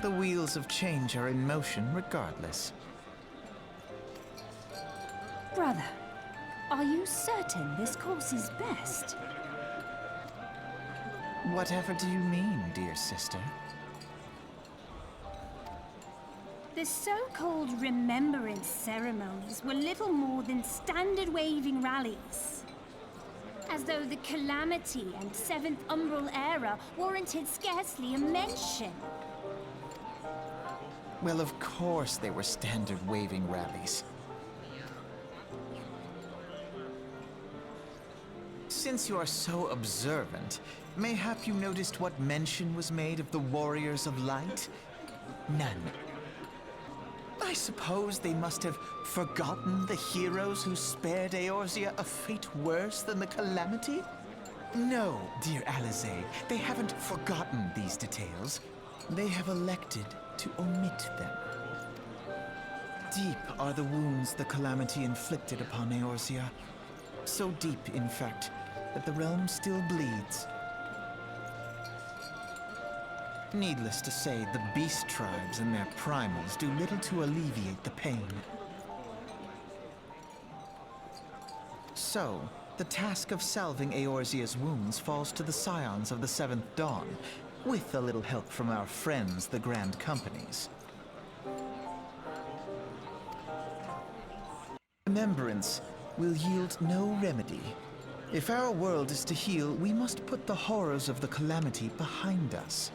The wheels of change are in motion regardless. Brother, are you certain this course is best? Whatever do you mean, dear sister? The so-called remembrance ceremonies were little more than standard waving rallies. As though the Calamity and Seventh Umbral era warranted scarcely a mention. Well, of course they were standard waving rallies. Since you are so observant, mayhap you noticed what mention was made of the Warriors of Light? None. I suppose they must have forgotten the heroes who spared Eorzea a fate worse than the Calamity? No, dear Eorzea, they haven't forgotten these details. They have elected to omit them. Deep are the wounds the Calamity inflicted upon Eorzea. So deep, in fact, that the realm still bleeds. Needless to say, the beast tribes and their primals do little to alleviate the pain. So, the task of salving Eorzea's wounds falls to the scions of the Seventh Dawn, with a little help from our friends, the Grand Companies. Remembrance will yield no remedy. If our world is to heal, we must put the horrors of the Calamity behind us.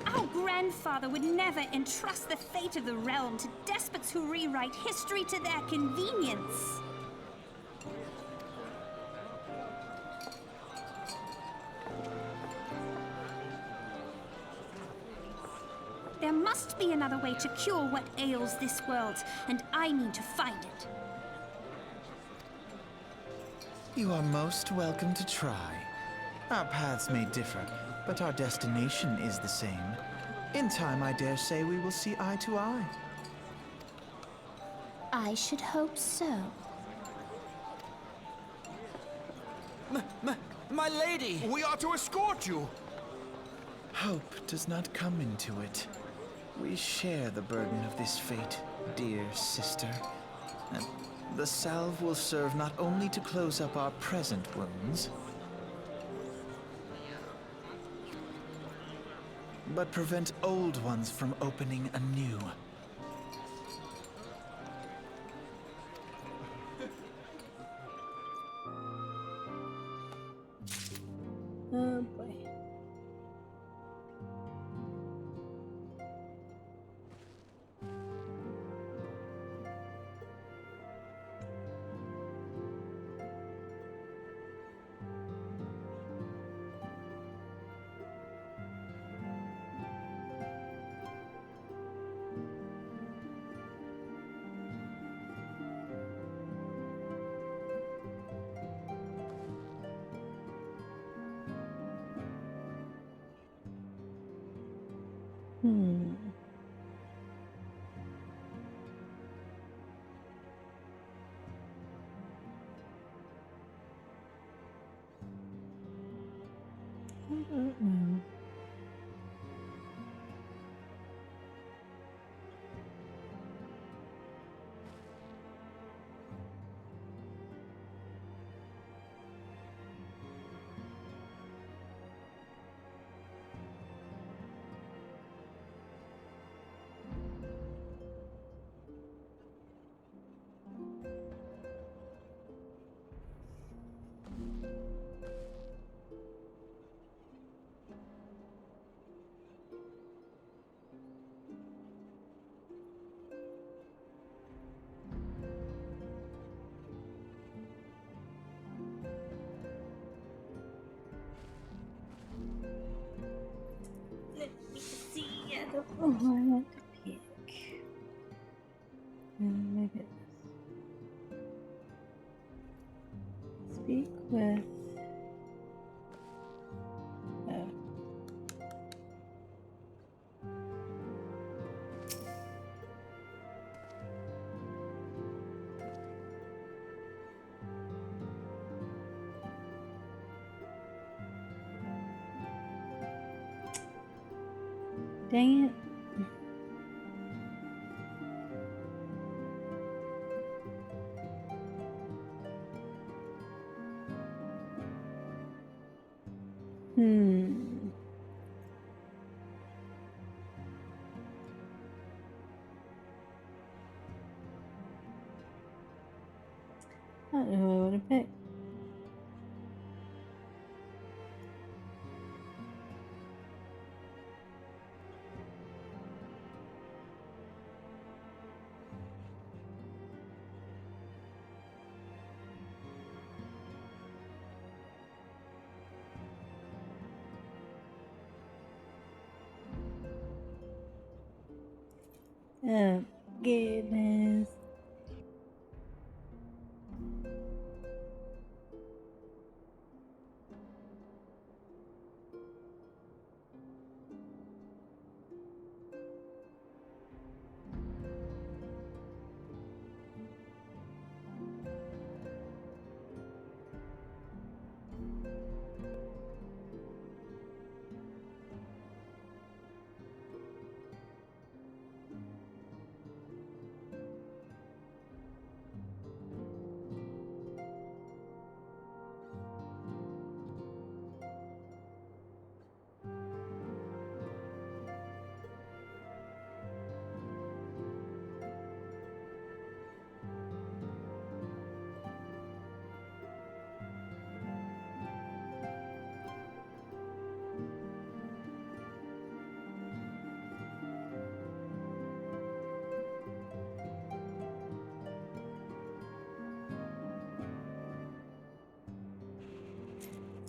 Our grandfather would never entrust the fate of the realm to despots who rewrite history to their convenience. There must be another way to cure what ails this world, and I mean to find it. You are most welcome to try. Our paths may differ, but our destination is the same. In time, I dare say we will see eye to eye. I should hope so. My lady! We are to escort you. Hope does not come into it. We share the burden of this fate, dear sister. And the salve will serve not only to close up our present wounds, but prevent old ones from opening anew. Oh boy. Hmm. I don't know. Let me see. I don't know who I want to pick. Oh my goodness. Speak with. Oh. Dang it. Hmm. I don't know who I want to pick. Oh, goodness.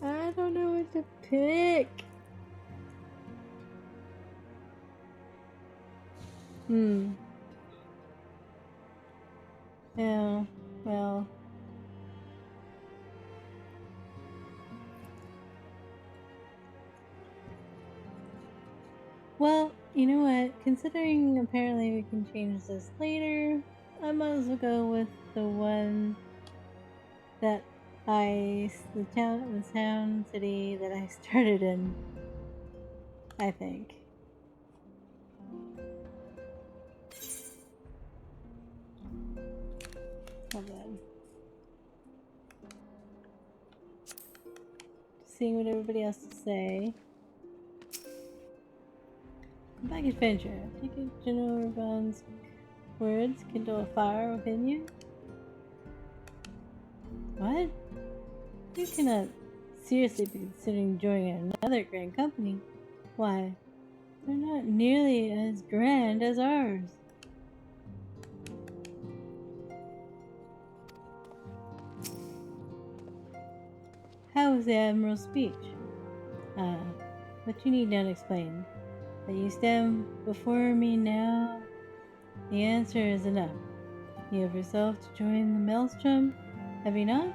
I don't know what to pick. Yeah, well. Well, you know what? Considering apparently we can change this later, I might as well go with the one that the town city that I started in, I think. Hold on. Seeing what everybody else to say. Come back, adventure. Take a General Reborn's words, kindle a fire within you. What? You cannot seriously be considering joining another grand company. Why? They're not nearly as grand as ours. How was the Admiral's speech? But you need not explain. That you stand before me now, the answer is enough. You have resolved to join the Maelstrom, have you not?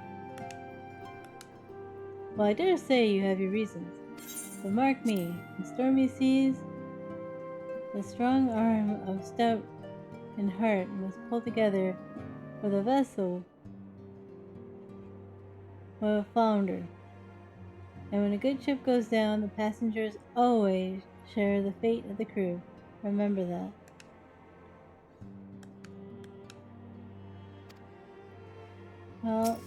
Well, I dare say you have your reasons. But mark me, in stormy seas, The strong arm of stout and heart must pull together, or the vessel will flounder. And when a good ship goes down, the passengers always share the fate of the crew. Remember that. Well,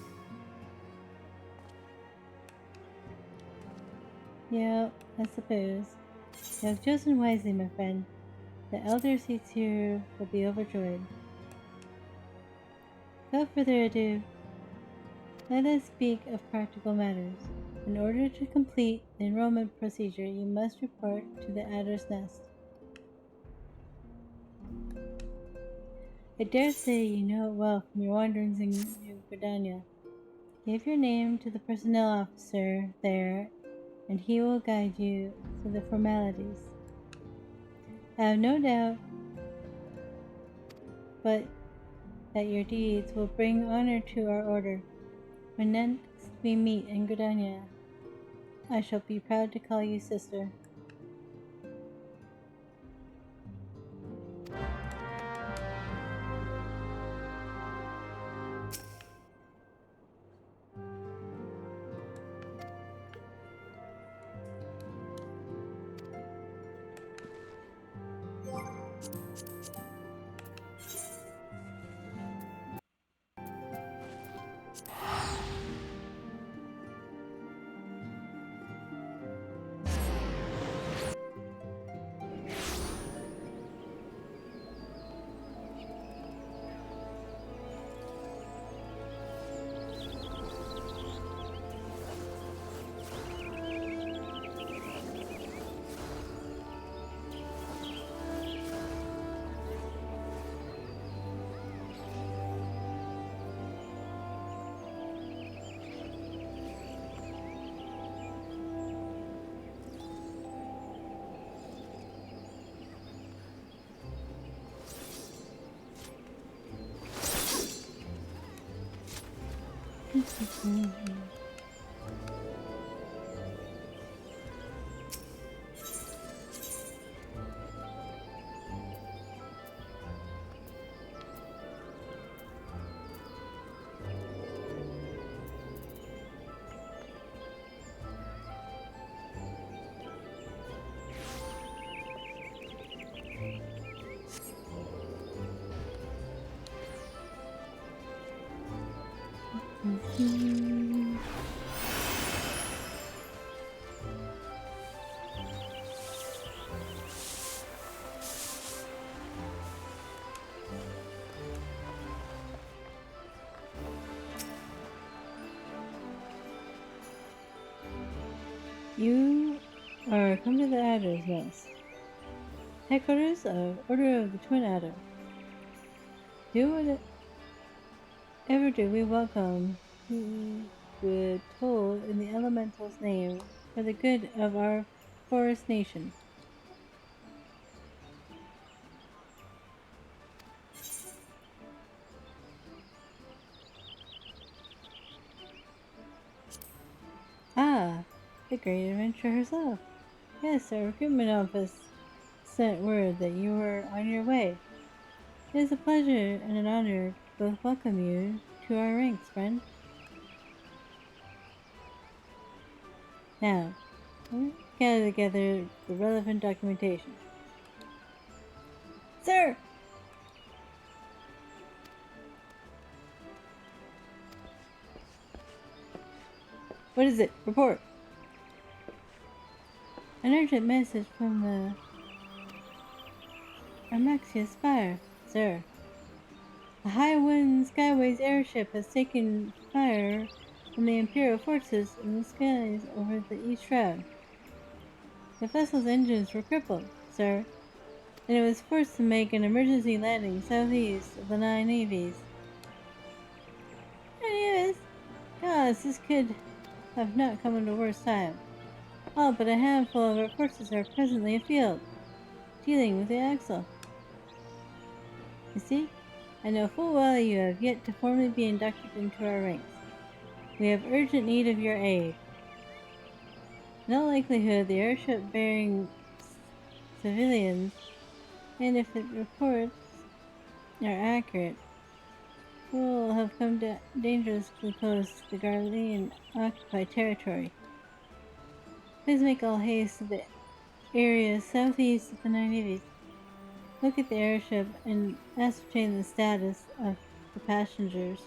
yeah, I suppose. You have chosen wisely, my friend. The elder seats here will be overjoyed. Without further ado, let us speak of practical matters. In order to complete the enrollment procedure, you must report to the Adder's Nest. I dare say you know it well from your wanderings in New Gridania. Give your name to the personnel officer there, and he will guide you through the formalities. I have no doubt but that your deeds will bring honor to our order. When next we meet in Gridania, I shall be proud to call you sister. You are come to the Adder's Nest, headquarters of Order of the Twin Adder. Do whatever do we welcome you would told in the elemental's name for the good of our forest nation. Ah, the great adventurer herself. Yes, our recruitment office sent word that you were on your way. It is a pleasure and an honor to both welcome you to our ranks, friend. Now, let's gather together the relevant documentation. Sir! What is it? Report. An urgent message from the Armaxia Spire, sir. A High Wind Skyways airship has taken fire from the Imperial forces in the skies over the East Shroud. The vessel's engines were crippled, sir, and it was forced to make an emergency landing southeast of the Nine Navies. Anyways, gosh, this could have not come at a worse time. All but a handful of our forces are presently afield, dealing with the axle. You see, I know full well you have yet to formally be inducted into our ranks. We have urgent need of your aid. In all likelihood, the airship bearing civilians And if the reports are accurate, we'll have come dangerously close to the Garlean occupied territory. Please make all haste to the area southeast of the 980s. Look at the airship and ascertain the status of the passengers.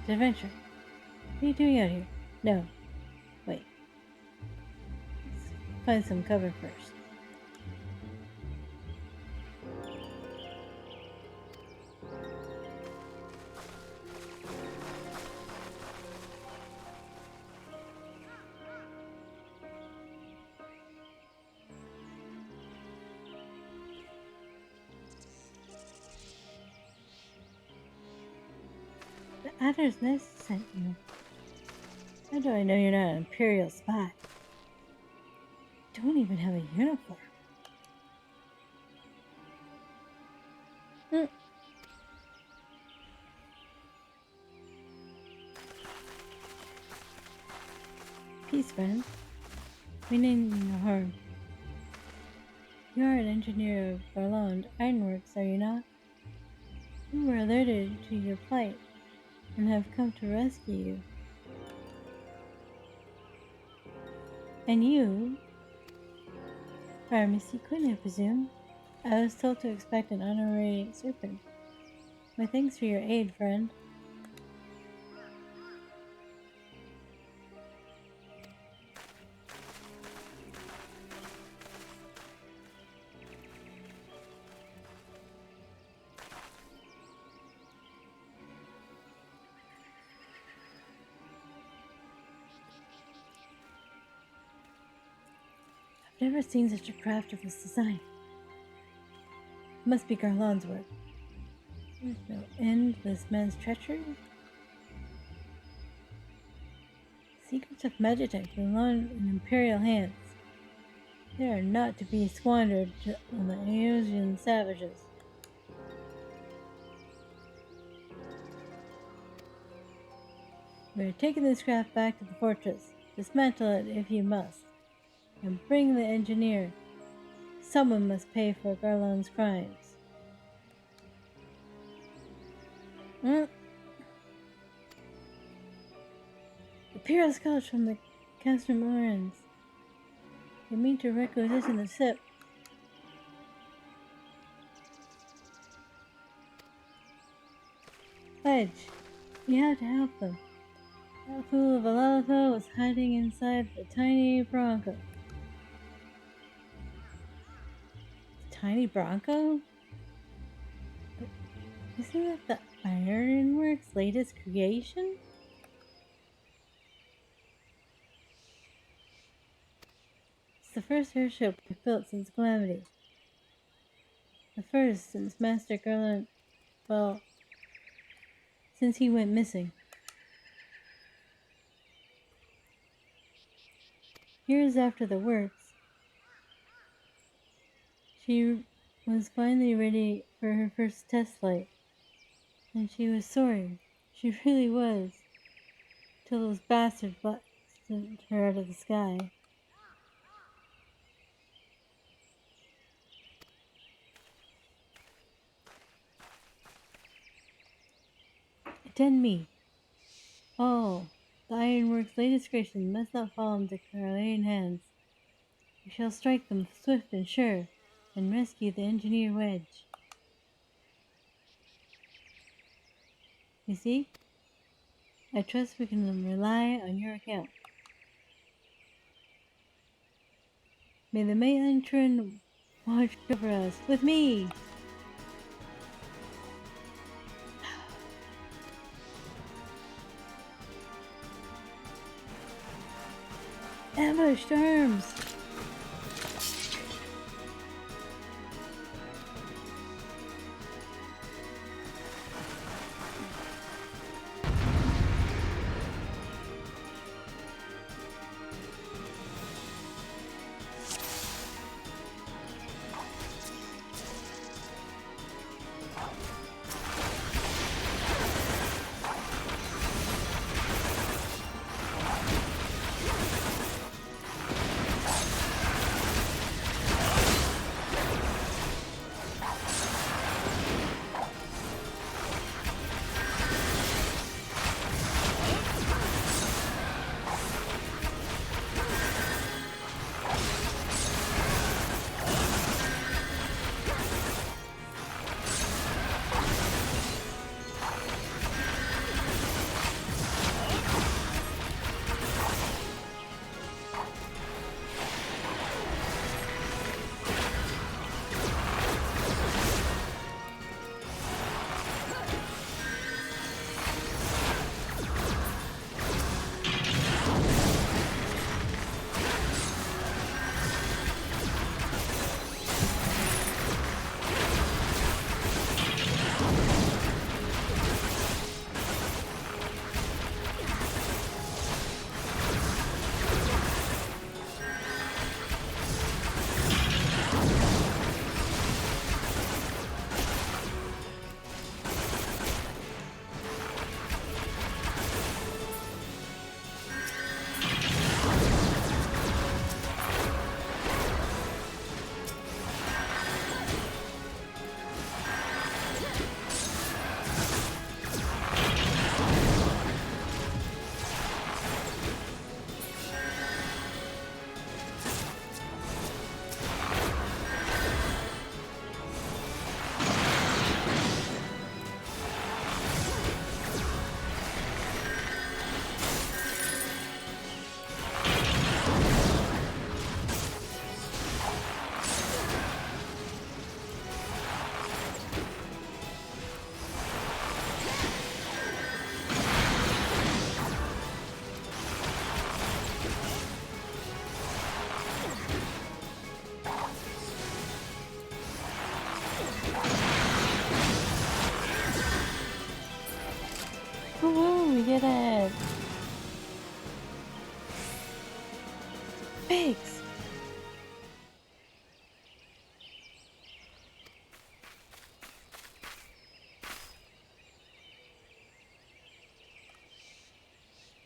Adventure. What are you doing out here? No. Wait. Let's find some cover first. The Adder's Nest sent you. How do I know you're not an Imperial spy? You don't even have a uniform. Peace, friend. We need no harm. You are an engineer of Garland Ironworks, are you not? We were alerted to your plight and have come to rescue you. And you are Missy Quinn, I presume. I was told to expect an honorary serpent. My thanks for your aid, friend. I've never seen such a craft of this design. It must be Garland's work. There's no end to this man's treachery. Secrets of Magitech belong in Imperial hands. They are not to be squandered on the Eorzea savages. We are taking this craft back to the fortress. Dismantle it if you must. And bring the engineer. Someone must pay for Garland's crimes. Imperial scouts from the Castrum Orans. They mean to requisition the ship. Wedge, you have to help them. That fool of a Lalafell was hiding inside the tiny Bronco. Tiny Bronco? But isn't that the Ironworks' latest creation? It's the first airship we've built since Calamity. The first since Master Garland, well, since he went missing. Years after the works, she was finally ready for her first test flight, and she was soaring. She really was, till those bastards blasted her out of the sky. Attend me. Oh, the Ironworks' latest creation must not fall into Calamity hands. We shall strike them swift and sure, and rescue the engineer Wedge. You see? I trust we can rely on your account. May the matron watch over us with me! Ambush arms!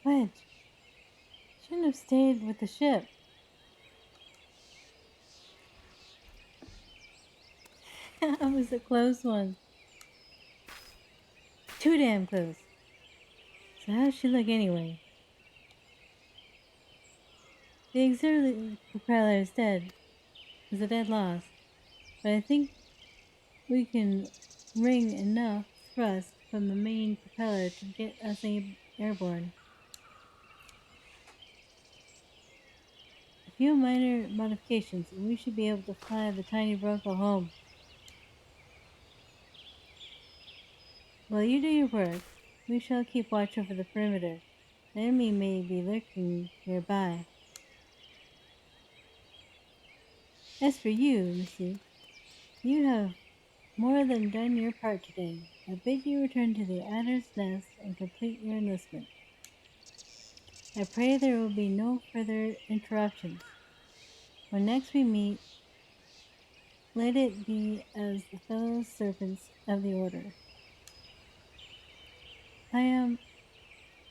Wedge, shouldn't have stayed with the ship. That was a close one. Too damn close. So how's she look anyway? The auxiliary propeller is dead. It's a dead loss. But I think we can wring enough thrust from the main propeller to get us airborne. A few minor modifications and we should be able to fly the tiny Bronco home. While you do your work, we shall keep watch over the perimeter. The enemy may be lurking nearby. As for you, Missy, you have more than done your part today. I bid you return to the Adder's Nest and complete your enlistment. I pray there will be no further interruptions. When next we meet, let it be as the fellow servants of the Order. I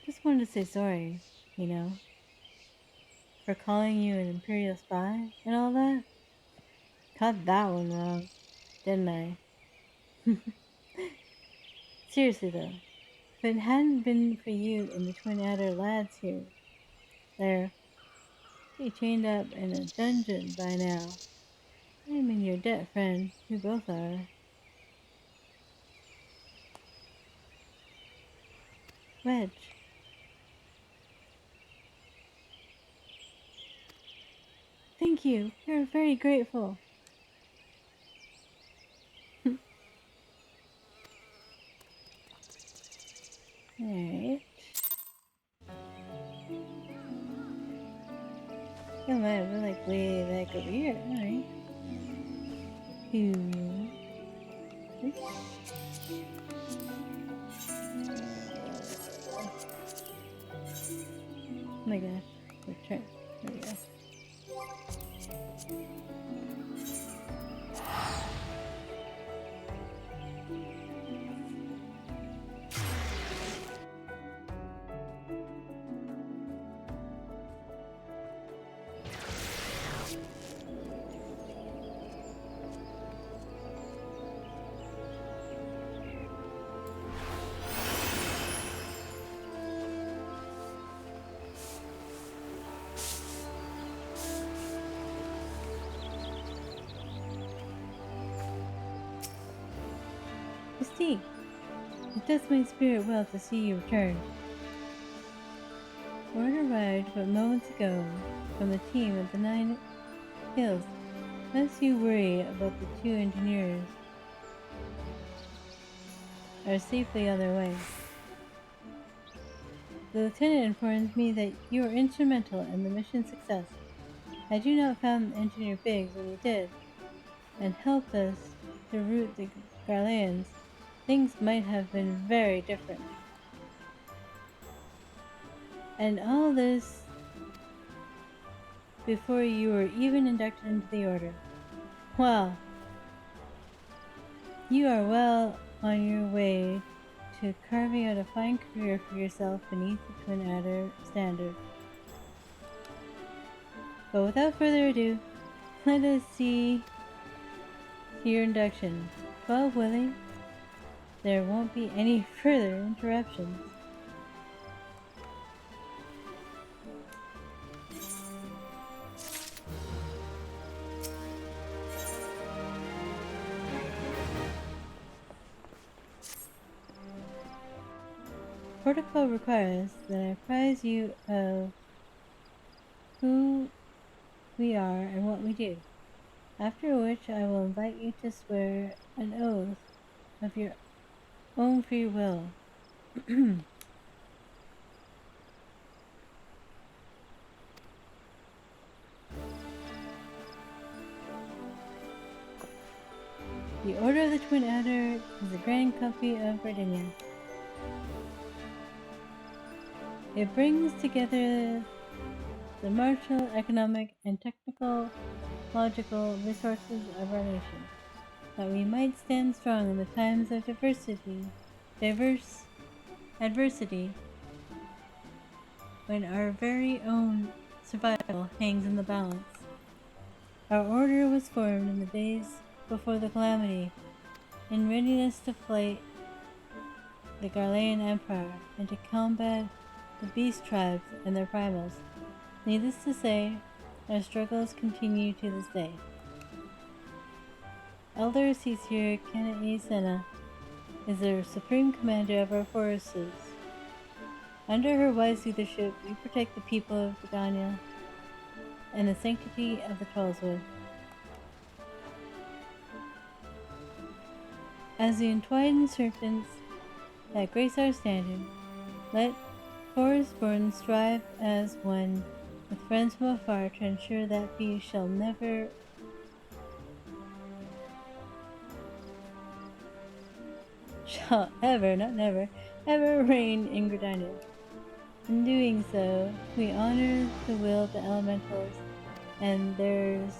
just wanted to say sorry, for calling you an Imperial spy and all that. Caught that one wrong, didn't I? Seriously though, if it hadn't been for you and the Twin Adder lads there, be chained up in a dungeon by now. I mean your dead friend, we both are. Wedge. Thank you, we're very grateful. Alright. Come on, we're like way back over here. Alright. Oops. Oh my gosh. Return. There we go. Mystique, it does my spirit well to see you return. Word arrived but moments ago from the team at the 9 Hills. Lest you worry about the 2 engineers are safely on their way. The lieutenant informs me that you were instrumental in the mission's success. Had you not found Engineer Biggs when you did, and helped us to rout the Garleans, things might have been very different. And all this before you were even inducted into the Order. Well, you are well on your way to carving out a fine career for yourself beneath the Twin Adder standard. But without further ado, let us see your induction. Well, Willie, there won't be any further interruptions. Protocol requires that I apprise you of who we are and what we do, after which I will invite you to swear an oath of your own free will. The Order of the Twin Adder is the Grand Company of Virginia. It brings together the martial, economic, and technological resources of our nation, that we might stand strong in the times of adversity, when our very own survival hangs in the balance. Our order was formed in the days before the Calamity, in readiness to fight the Garlean Empire and to combat the beast tribes and their primals. Needless to say, our struggles continue to this day. Elder Cecir Calamity is the supreme commander of our forces. Under her wise leadership, we protect the people of Vidania and the sanctity of the Trollswood. As the entwined serpents that grace our standard, let Forestborn strive as one with friends from afar to ensure that peace shall never ever reign in Gridania. In doing so, we honor the will of the elementals, and theirs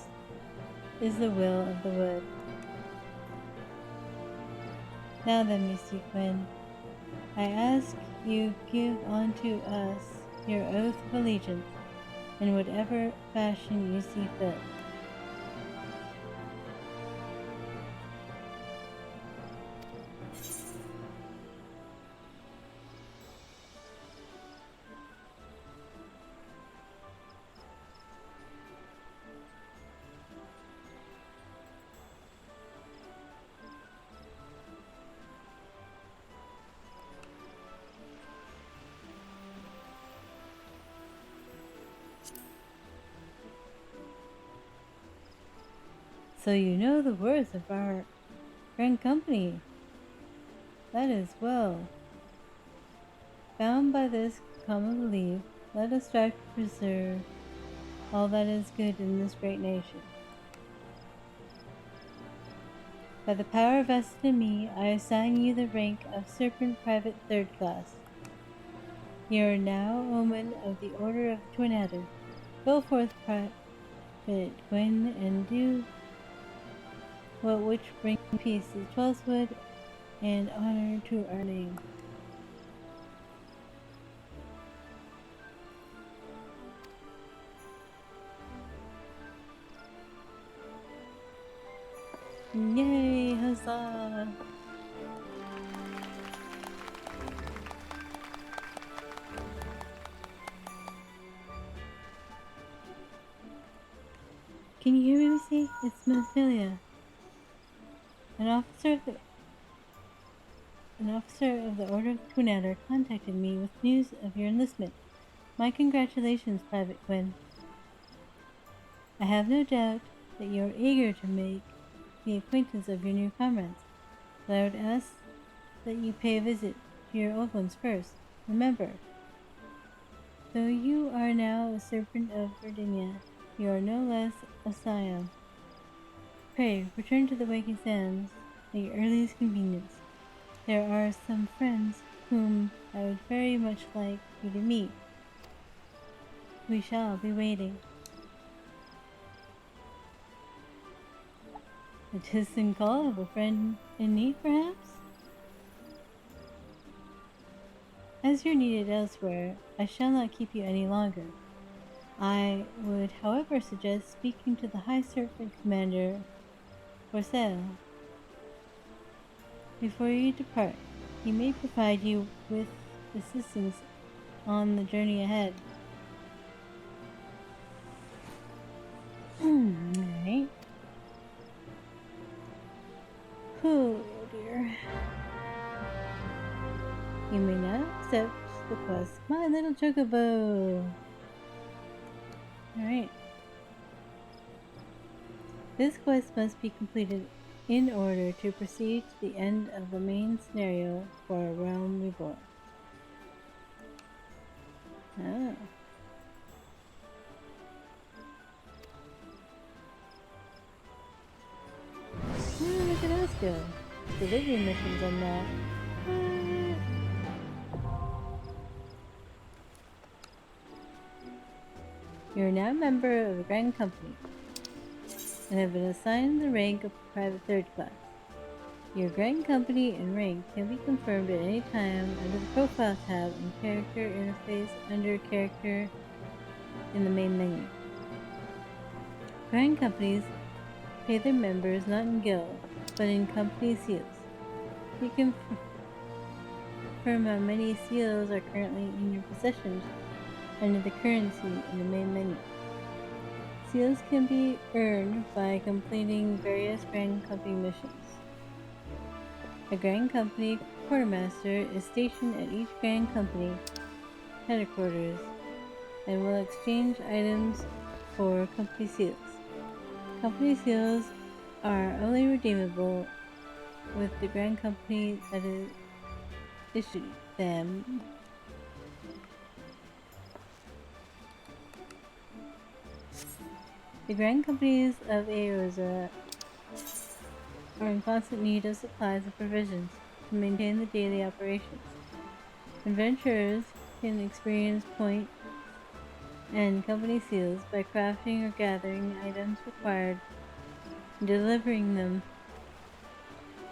is the will of the wood. Now then, Misty Quinn, I ask you give unto us your oath of allegiance in whatever fashion you see fit. So you know the words of our grand company. That is well. Bound by this common belief, let us strive to preserve all that is good in this great nation. By the power vested in me, I assign you the rank of Serpent Private 3rd Class. You are now Omen of the Order of the Twin Adder. Go forth, Private Gwyn, and do what which brings peace to Trollswood and honor to our name. Yay, huzzah! Can you hear me, Missy? It's Mephilia. An officer of the Order of the Twin Adder contacted me with news of your enlistment. My congratulations, Private Quinn. I have no doubt that you are eager to make the acquaintance of your new comrades, but I would ask that you pay a visit to your old ones first. Remember, though you are now a serpent of Virginia, you are no less a scion. Pray, return to the Waking Sands at your earliest convenience. There are some friends whom I would very much like you to meet. We shall be waiting. A distant call of a friend in need, perhaps? As you're needed elsewhere, I shall not keep you any longer. I would, however, suggest speaking to the High Serpent Commander, Eorzea, before you depart. He may provide you with assistance on the journey ahead. Alright. Oh dear. You may now accept the quest, My Little Chocobo. Alright. This quest must be completed in order to proceed to the end of the main scenario for A Realm Reborn. Oh. Oh, look at us go. Delivery missions on that. What? You are now a member of a grand company and have been assigned the rank of Private 3rd Class. Your Grand Company and rank can be confirmed at any time under the Profile tab in Character Interface under Character in the main menu. Grand Companies pay their members not in gil, but in company seals. You can confirm how many seals are currently in your possession under the currency in the main menu. Seals can be earned by completing various Grand Company missions. A Grand Company quartermaster is stationed at each Grand Company headquarters and will exchange items for company seals. Company seals are only redeemable with the Grand Company that has issued them. The Grand Companies of Eorzea are in constant need of supplies and provisions to maintain the daily operations. Adventurers can experience point and company seals by crafting or gathering items required and delivering them.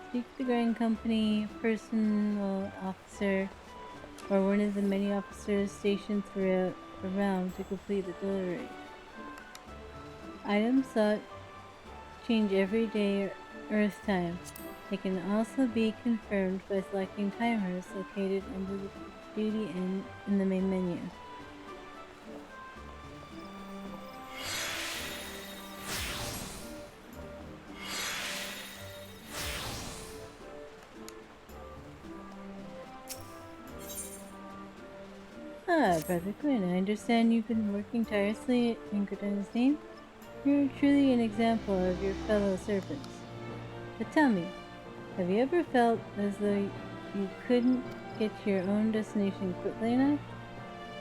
Speak to the Grand Company personal officer or one of the many officers stationed throughout the realm to complete the delivery. Items sought change every day Earth time. They can also be confirmed by selecting timers located under the duty in the main menu. Brother Quinn, I understand you've been working tirelessly in Gordon's name. You're truly an example of your fellow servants. But tell me, have you ever felt as though you couldn't get to your own destination quickly enough?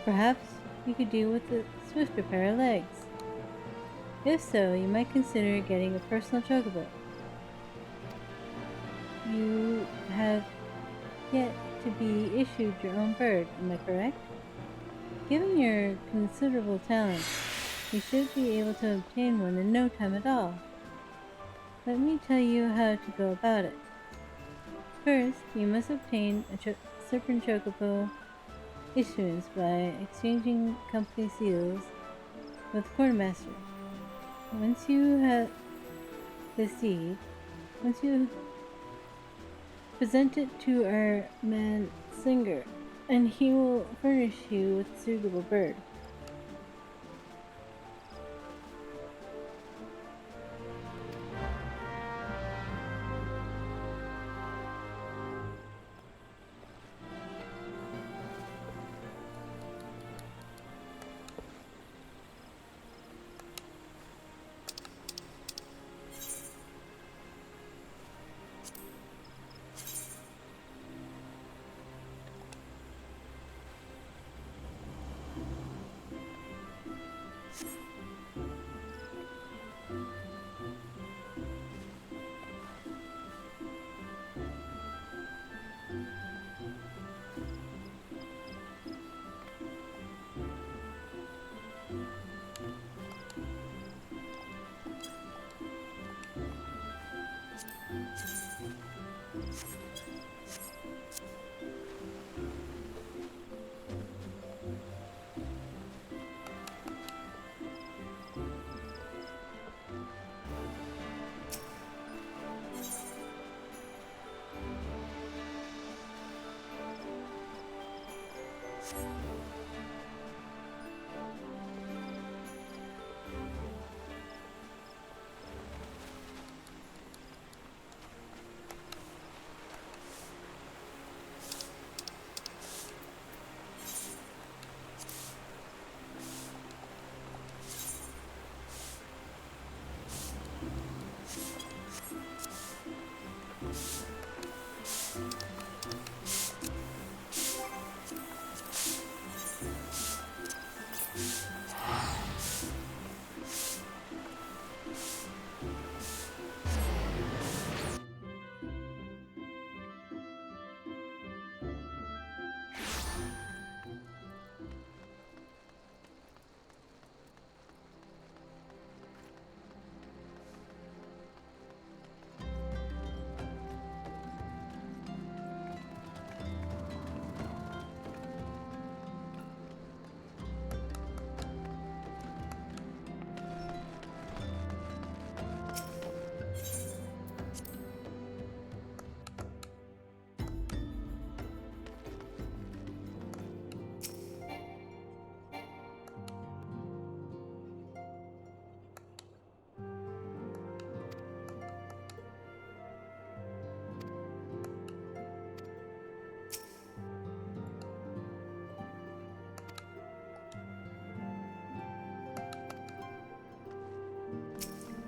Perhaps you could do with a swifter pair of legs. If so, you might consider getting a personal chocobo. You have yet to be issued your own bird, am I correct? Given your considerable talent, you should be able to obtain one in no time at all. Let me tell you how to go about it. First, you must obtain a Serpent Chocobo issuance by exchanging company seals with the quartermaster. Once you have this deed, once you present it to our man Singer, and he will furnish you with a suitable bird.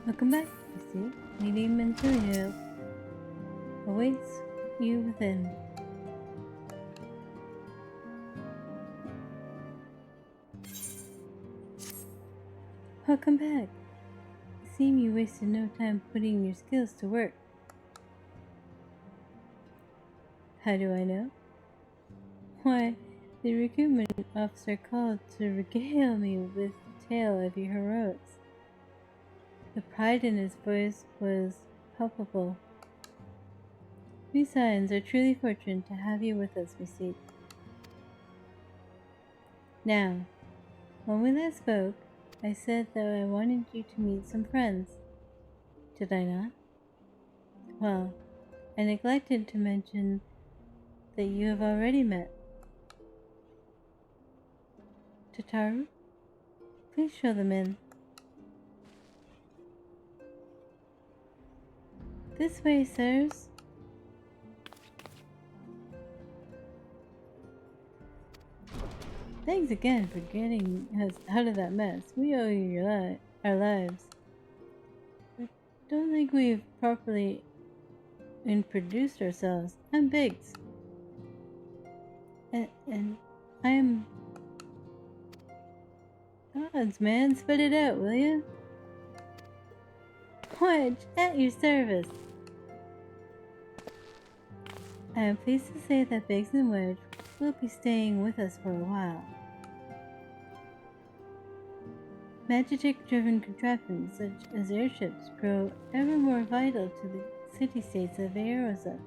Welcome back, you see. Needing mental help awaits you within. Welcome back. It seems you wasted no time putting your skills to work. How do I know? Why, the recruitment officer called to regale me with the tale of your heroics. The pride in his voice was palpable. We Scions are truly fortunate to have you with us, Mystique. Now, when we last spoke, I said that I wanted you to meet some friends. Did I not? Well, I neglected to mention that you have already met. Tataru, please show them in. This way, sirs. Thanks again for getting us out of that mess. We owe you our lives. I don't think we've properly introduced ourselves. I'm Biggs. And I'm... Odds, man, spit it out, will you? Wedge, at your service. I am pleased to say that Biggs and Wedge will be staying with us for a while. Magic-driven contraptions such as airships grow ever more vital to the city-states of Eorzea.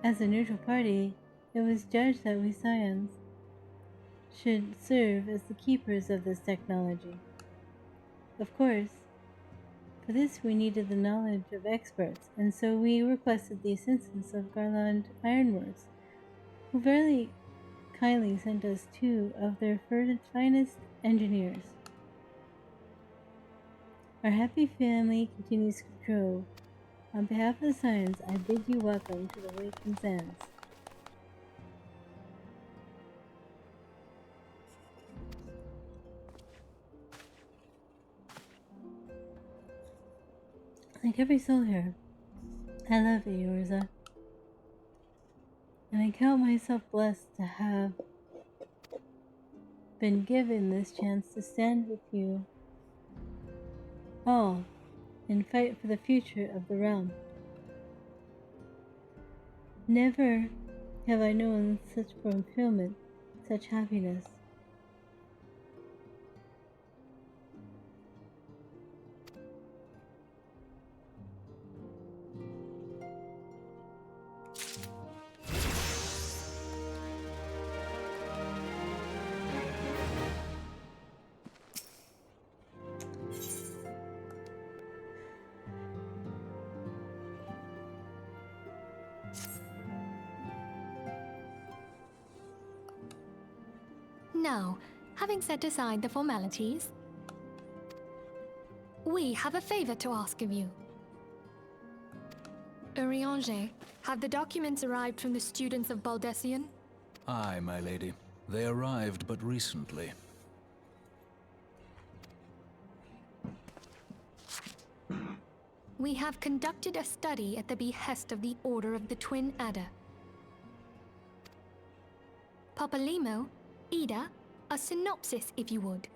As a neutral party, it was judged that we Scions should serve as the keepers of this technology. Of course, for this we needed the knowledge of experts, and so we requested the assistance of Garland Ironworks, who very kindly sent us 2 of their finest engineers. Our happy family continues to grow. On behalf of the Scions, I bid you welcome to the Waking Sands. Like every soul here, I love Eorzea, and I count myself blessed to have been given this chance to stand with you all and fight for the future of the realm. Never have I known such fulfillment, such happiness. Now, having set aside the formalities, we have a favor to ask of you. Eorzea, have the documents arrived from the students of Baldessian? Aye, my lady. They arrived but recently. We have conducted a study at the behest of the Order of the Twin Adder. Papalimo, Ida, a synopsis if you would.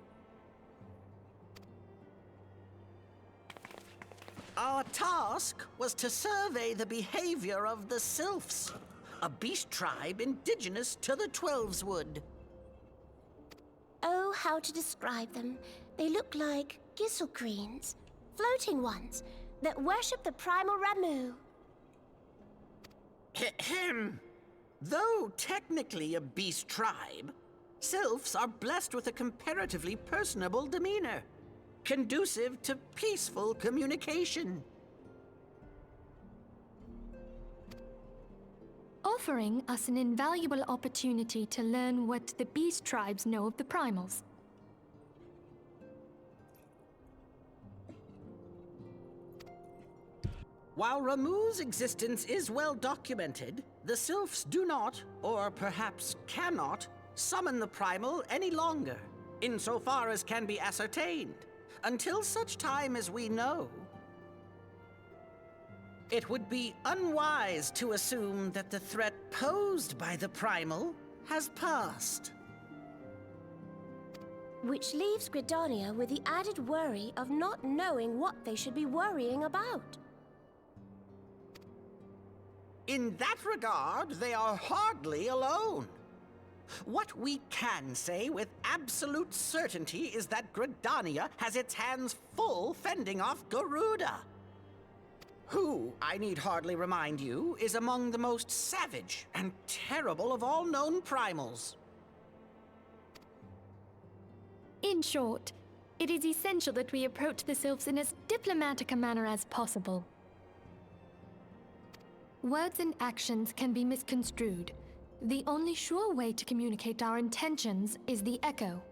Our task was to survey the behavior of the Sylphs, a beast tribe indigenous to the Twelveswood. Oh, how to describe them. They look like gisselcreens, floating ones, that worship the primal Ramu. Ahem. Though technically a beast tribe, Sylphs are blessed with a comparatively personable demeanor, conducive to peaceful communication. Offering us an invaluable opportunity to learn what the beast tribes know of the primals. While Ramu's existence is well documented, the Sylphs do not, or perhaps cannot, summon the primal any longer, insofar as can be ascertained. until such time as we know, it would be unwise to assume that the threat posed by the Primal has passed. Which leaves Gridania with the added worry of not knowing what they should be worrying about. In that regard, they are hardly alone. What we can say with absolute certainty is that Gridania has its hands full fending off Garuda, who, I need hardly remind you, is among the most savage and terrible of all known primals. In short, it is essential that we approach the sylphs in as diplomatic a manner as possible. Words and actions can be misconstrued. The only sure way to communicate our intentions is the echo.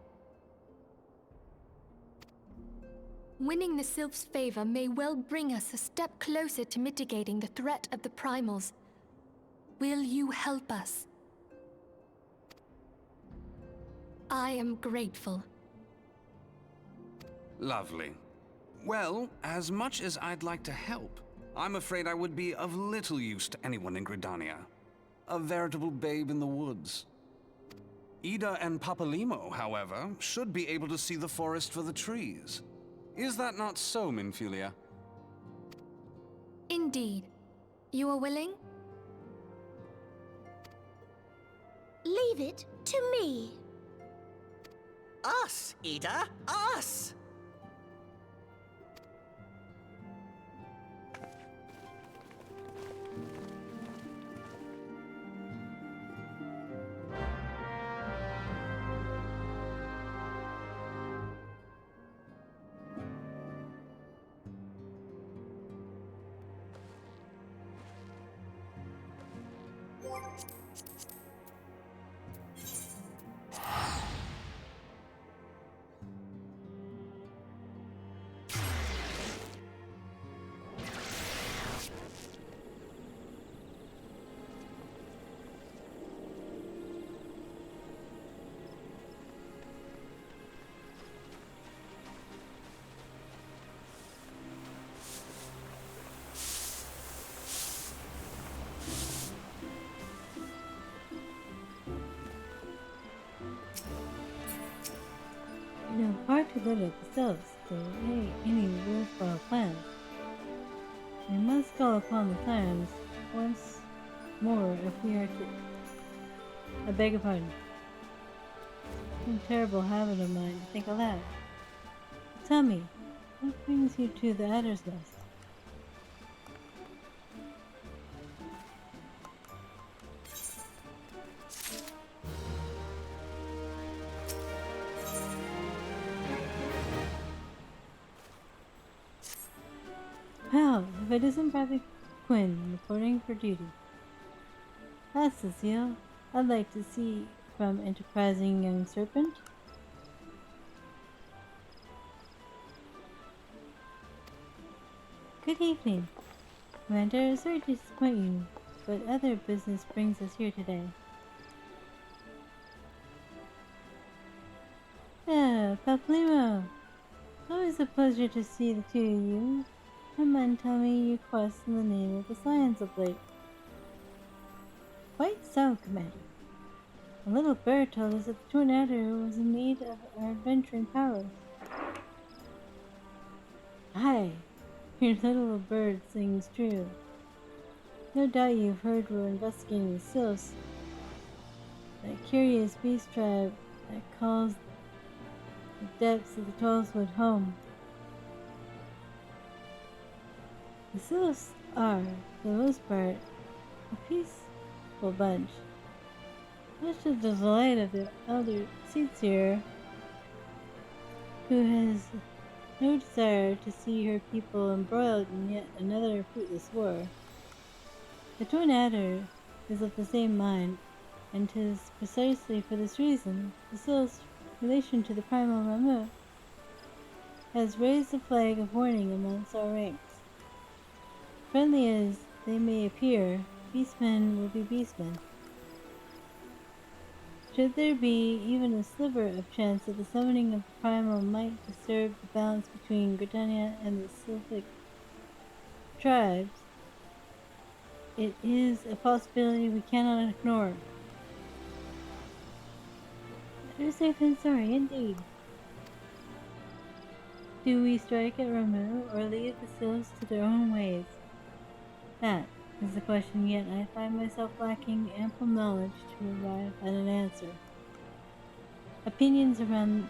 Winning the sylphs' favor may well bring us a step closer to mitigating the threat of the primals. Will you help us? I am grateful. Lovely. Well, as much as I'd like to help, I'm afraid I would be of little use to anyone in Gridania. A veritable babe in the woods. Ida and Papalimo, however, should be able to see the forest for the trees. Is that not so, Minfilia? Indeed. You are willing? Leave it to me. Us, Ida, us! You know, hard to live with the sylphs to aid any worthwhile plans. We must call upon the Sirens once more if we are to... I beg your pardon. It's a terrible habit of mine to think aloud. Tell me, what brings you to the Adder's Nest? Well, if it isn't Bradley Quinn reporting for duty. That's Cecile. I'd like to see from enterprising young serpent. Good evening. Commander, sorry to disappoint you, but other business brings us here today. Yeah, Paplimo. Always a pleasure to see the two of you. Come and tell me your quest in the name of the science of late. Quite so, Commander. A little bird told us that the tornado was in need of our adventuring powers. Aye, your little bird sings true. No doubt you've heard we're investigating the sylphs, that curious beast tribe that calls the depths of the Tollswood home. The sylphs are, for the most part, a peaceful bunch, much to the delight of the elder Seatsier, who has no desire to see her people embroiled in yet another fruitless war. The Twin Adder is of the same mind, and 'tis precisely for this reason the sylphs' relation to the primal mammoth has raised a flag of warning amongst our ranks. Friendly as they may appear, beastmen will be beastmen. Should there be even a sliver of chance that the summoning of the primal might disturb the balance between Gridania and the Sylphic tribes, it is a possibility we cannot ignore. Better safe than sorry, indeed. Do we strike at Ramu or leave the Sylphs to their own ways? That is the question, yet I find myself lacking ample knowledge to arrive at an answer. Opinions abound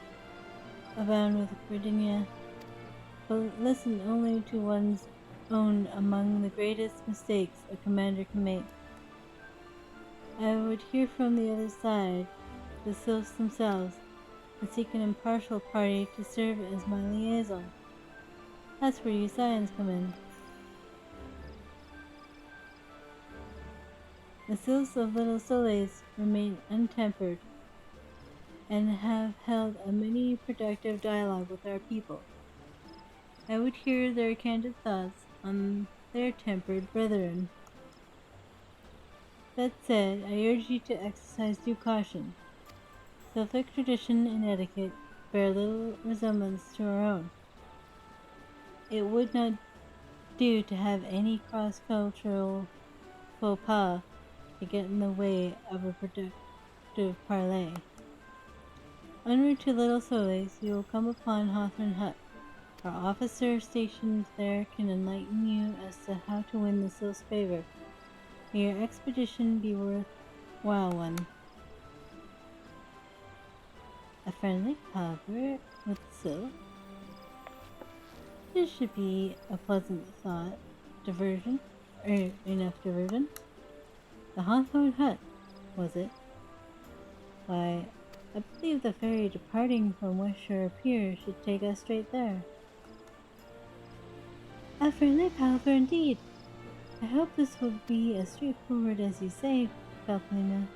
with Gridania, but listen only to one's own among the greatest mistakes a commander can make. I would hear from the other side, the Sylphs themselves, and seek an impartial party to serve as my liaison. That's where you Scions come in. The Sylphs of Little Soleils remain untempered, and have held a many productive dialogue with our people. I would hear their candid thoughts on their tempered brethren. That said, I urge you to exercise due caution. Sylphic tradition and etiquette bear little resemblance to our own. It would not do to have any cross-cultural faux pas to get in the way of a productive parley. En route to Little Soleils, you will come upon Hawthorne Hut. Our officer stationed there can enlighten you as to how to win the Sylph's favor. May your expedition be worthwhile one. A friendly cover with Sylph? This should be a pleasant thought. Diversion? Enough diversion? The Hawthorne Hut, was it? Why, I believe the ferry departing from Westshore Pier should take us straight there. A friendly palaver indeed. I hope this will be as straightforward as you say, Falclina.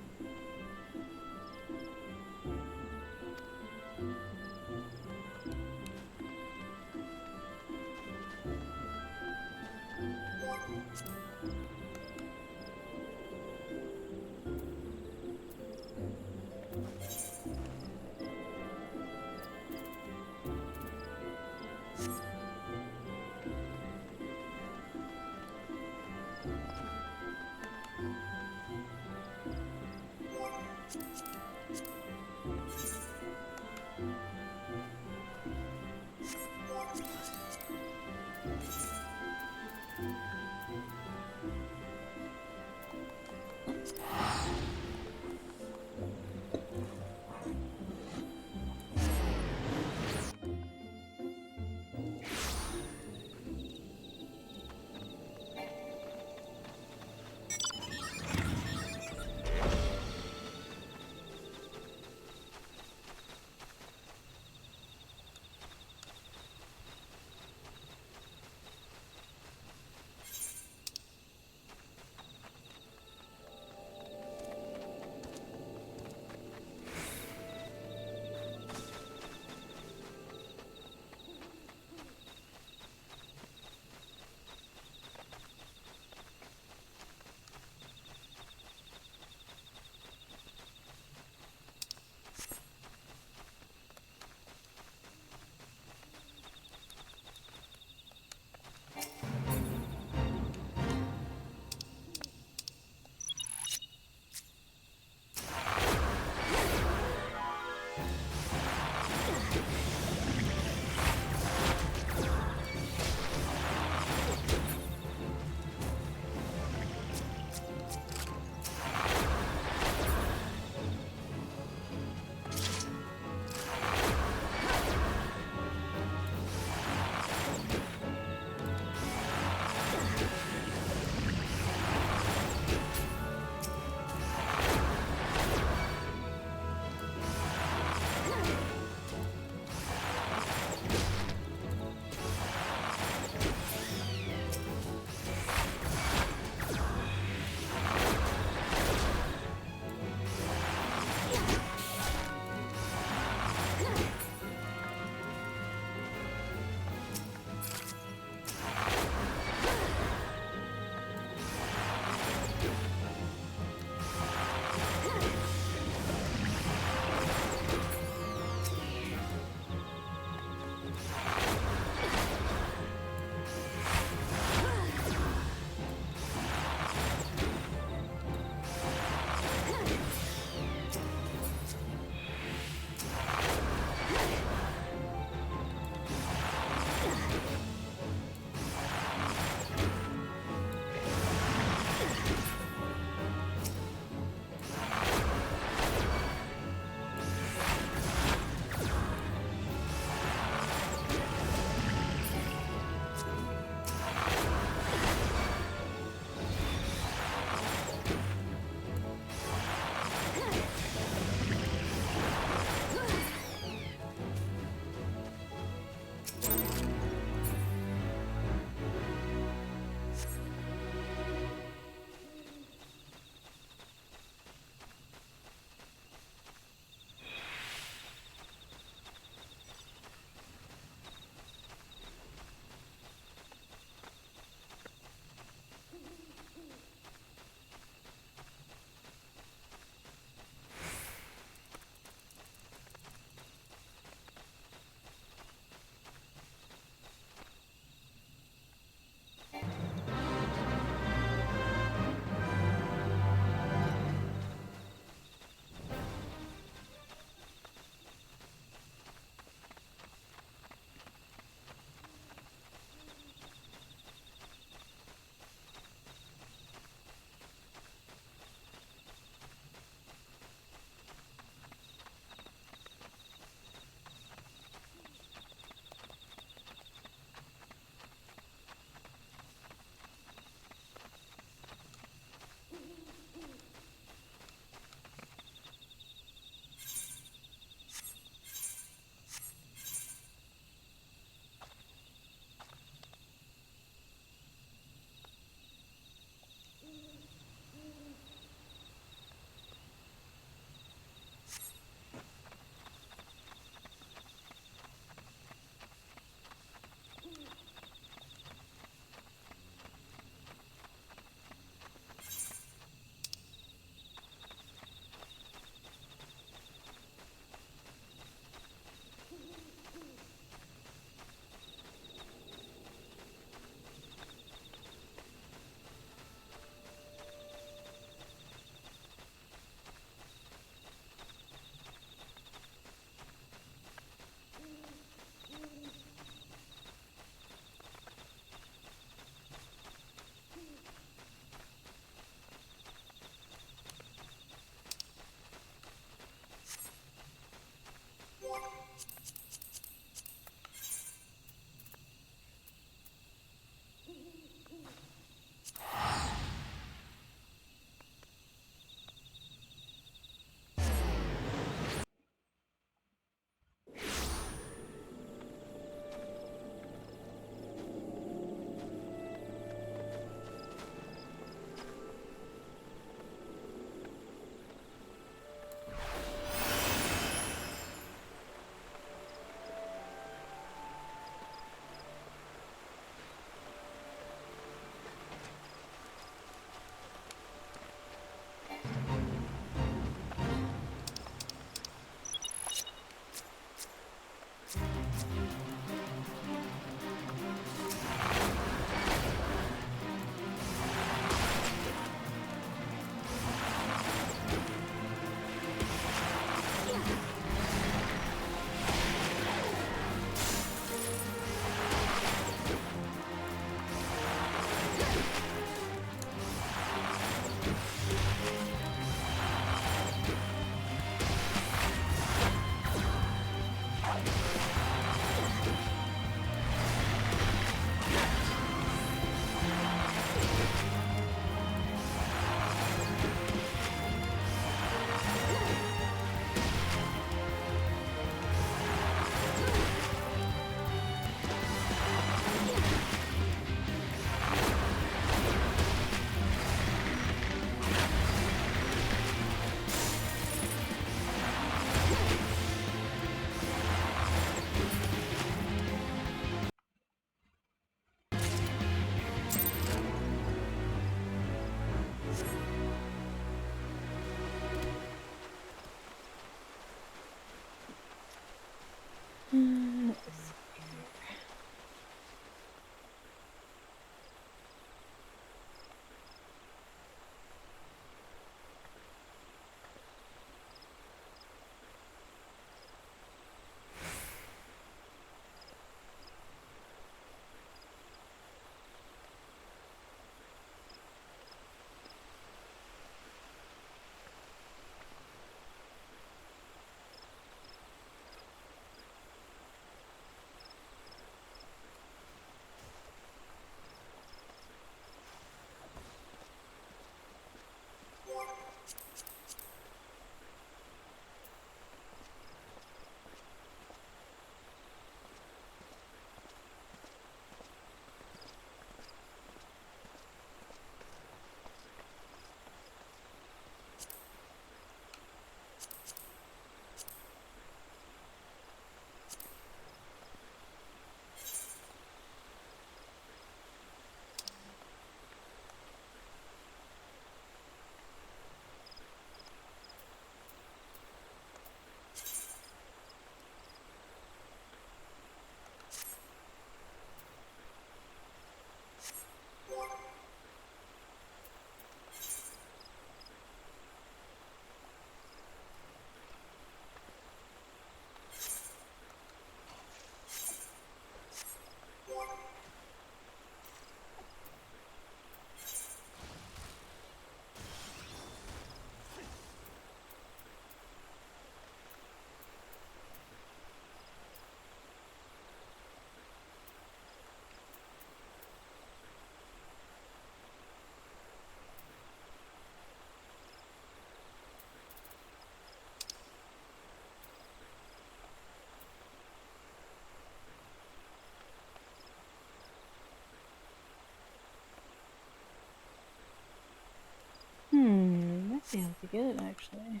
be able to get it actually.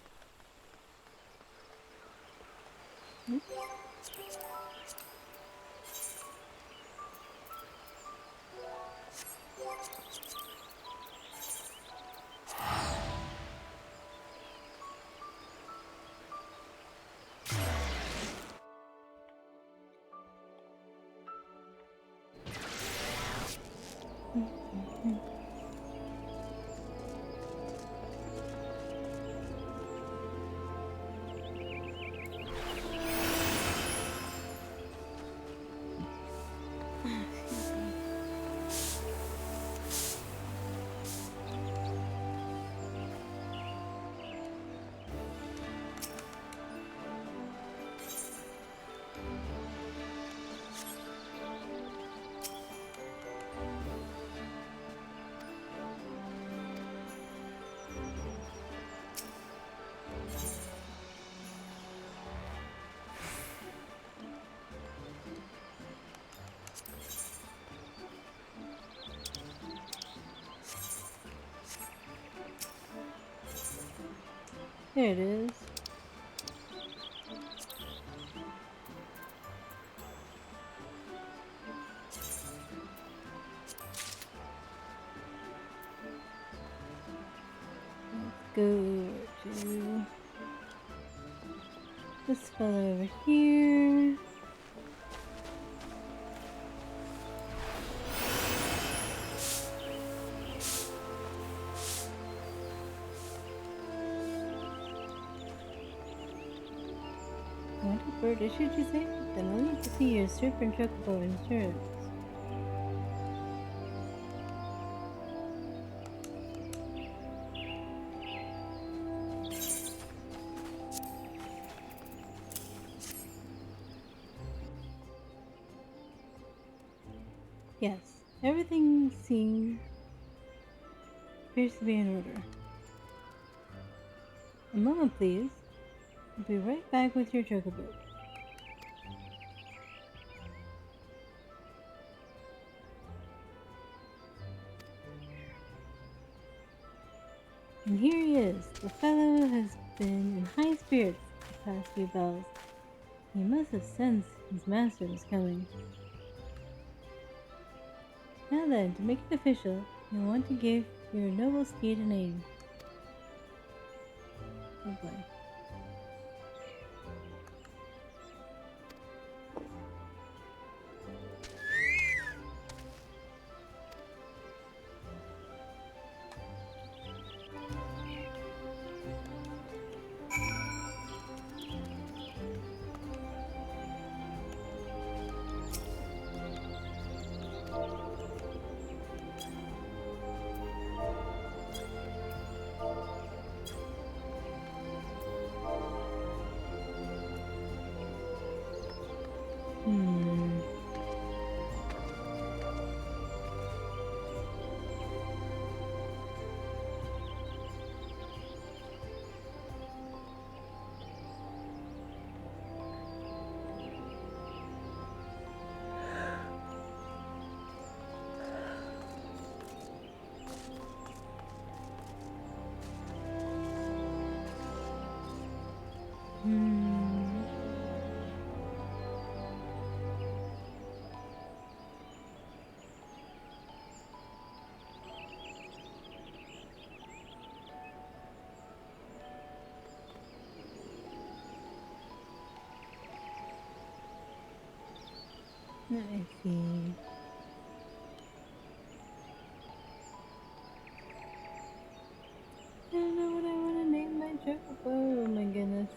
Oops. There it is. Let's go to this fellow over here. What bird issued you say? Then I'll need to see your super and chocobo insurance. Yes, everything appears to be in order. A moment, please. I'll be right back with your chocobo. And here he is. The fellow has been in high spirits the past few battles. He must have sensed his master was coming. Now then, to make it official, you'll want to give your noble steed a name. Oh boy. I see. I don't know what I want to name my chocobo. Oh my goodness.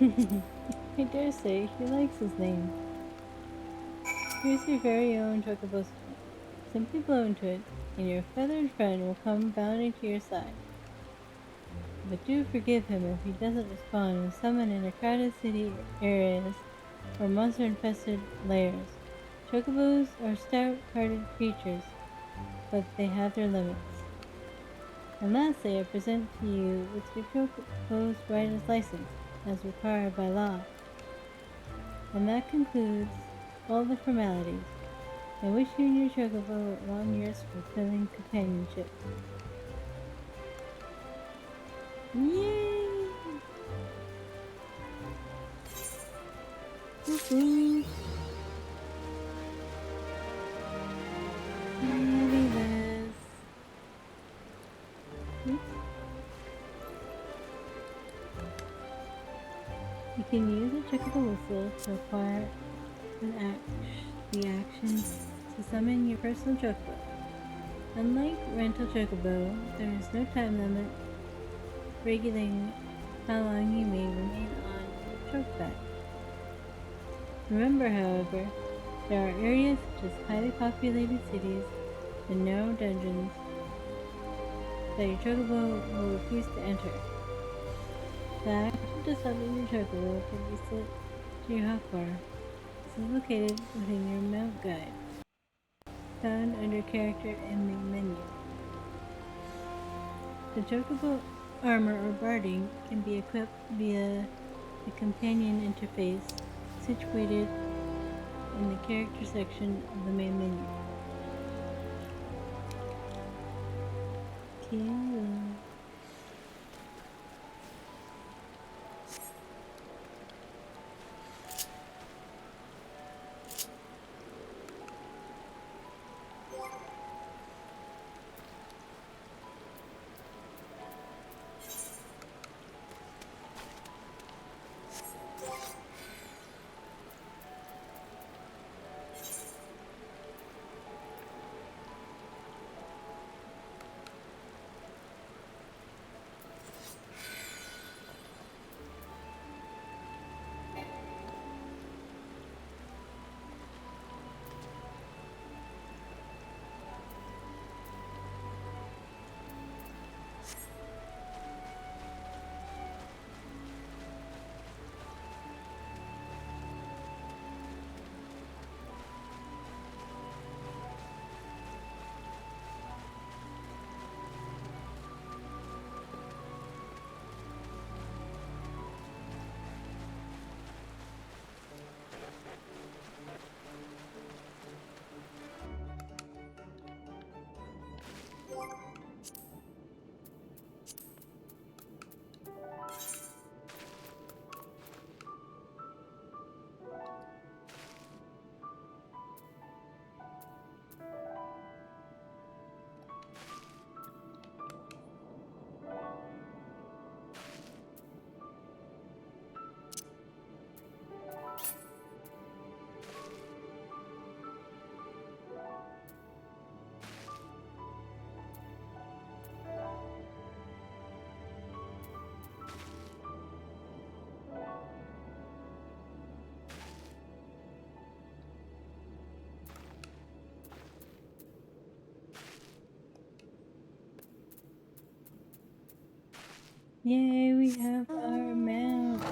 I dare say he likes his name. Here's your very own Chocobo. Simply blow into it, and your feathered friend will come bounding to your side. But do forgive him if he doesn't respond when summoned in a crowded city areas or monster-infested lairs. Chocobos are stout-hearted creatures, but they have their limits. And lastly, I present to you with your Chocobo's rider's license, as required by law. And that concludes all the formalities. I wish you and your Chocobo long years of fulfilling companionship. Yay! Woohoo! Look at this. Oops. You can use a Chocobo whistle to acquire the action to summon your personal Chocobo. Unlike rental Chocobo, there is no time limit regulating how long you may remain on your Chocobo. Remember, however, there are areas such as highly populated cities and narrow dungeons that your Chocobo will refuse to enter. The action to summon your Chocobo can be set to your hotbar. This is located within your mount guide, found under character and main menu. The Chocobo armor or barding can be equipped via the companion interface situated in the character section of the main menu. Cool. Yay, we have our mount!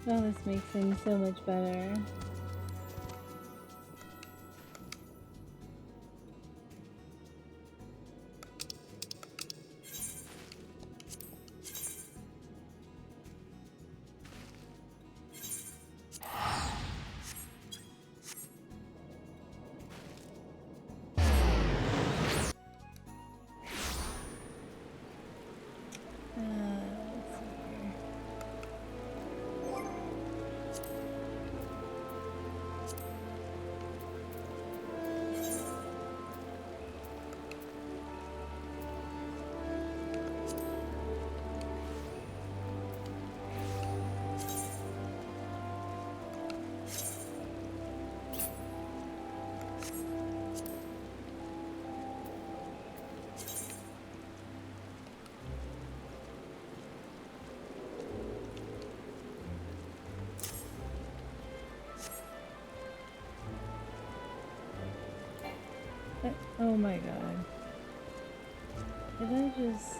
Oh, this makes things so much better. Let's see here. Oh my god. Did I just...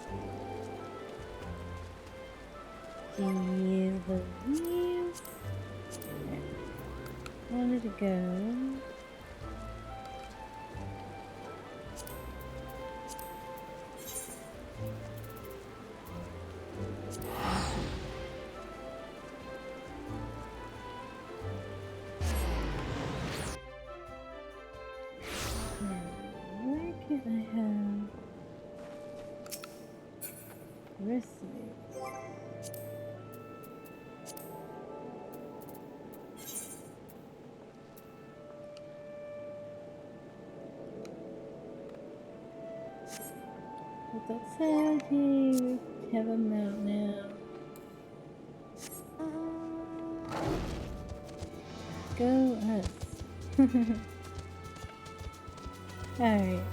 Jeez Louise. Where did it go? Where can I have recipes? But that's sad. Hey, we have them out now. Go us. Alright.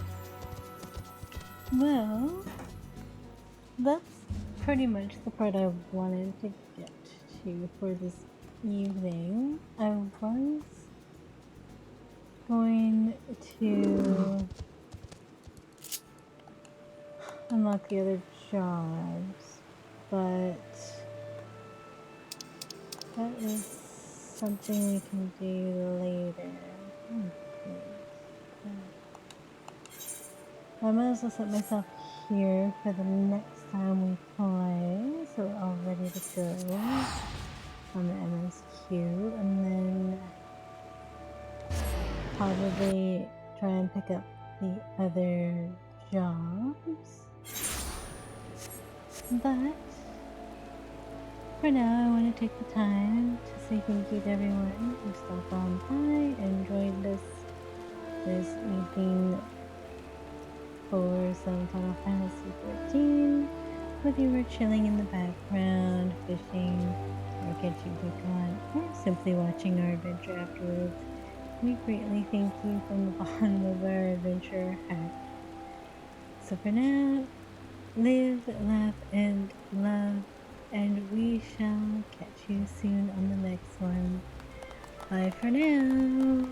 Well, that's pretty much the part I wanted to get to for this evening. I was going to unlock the other jobs, but that is something we can do later. I might as well set myself here for the next time we play, so we're all ready to go on the MSQ, and then probably try and pick up the other jobs. But for now, I want to take the time to say thank you to everyone who stopped on by and joined us this evening for some Final Fantasy XIV. Whether you were chilling in the background, fishing, or catching Pokemon, or simply watching our adventure afterwards, we greatly thank you from the bottom of our adventure heart. So for now, live, laugh, and love, and we shall catch you soon on the next one. Bye for now!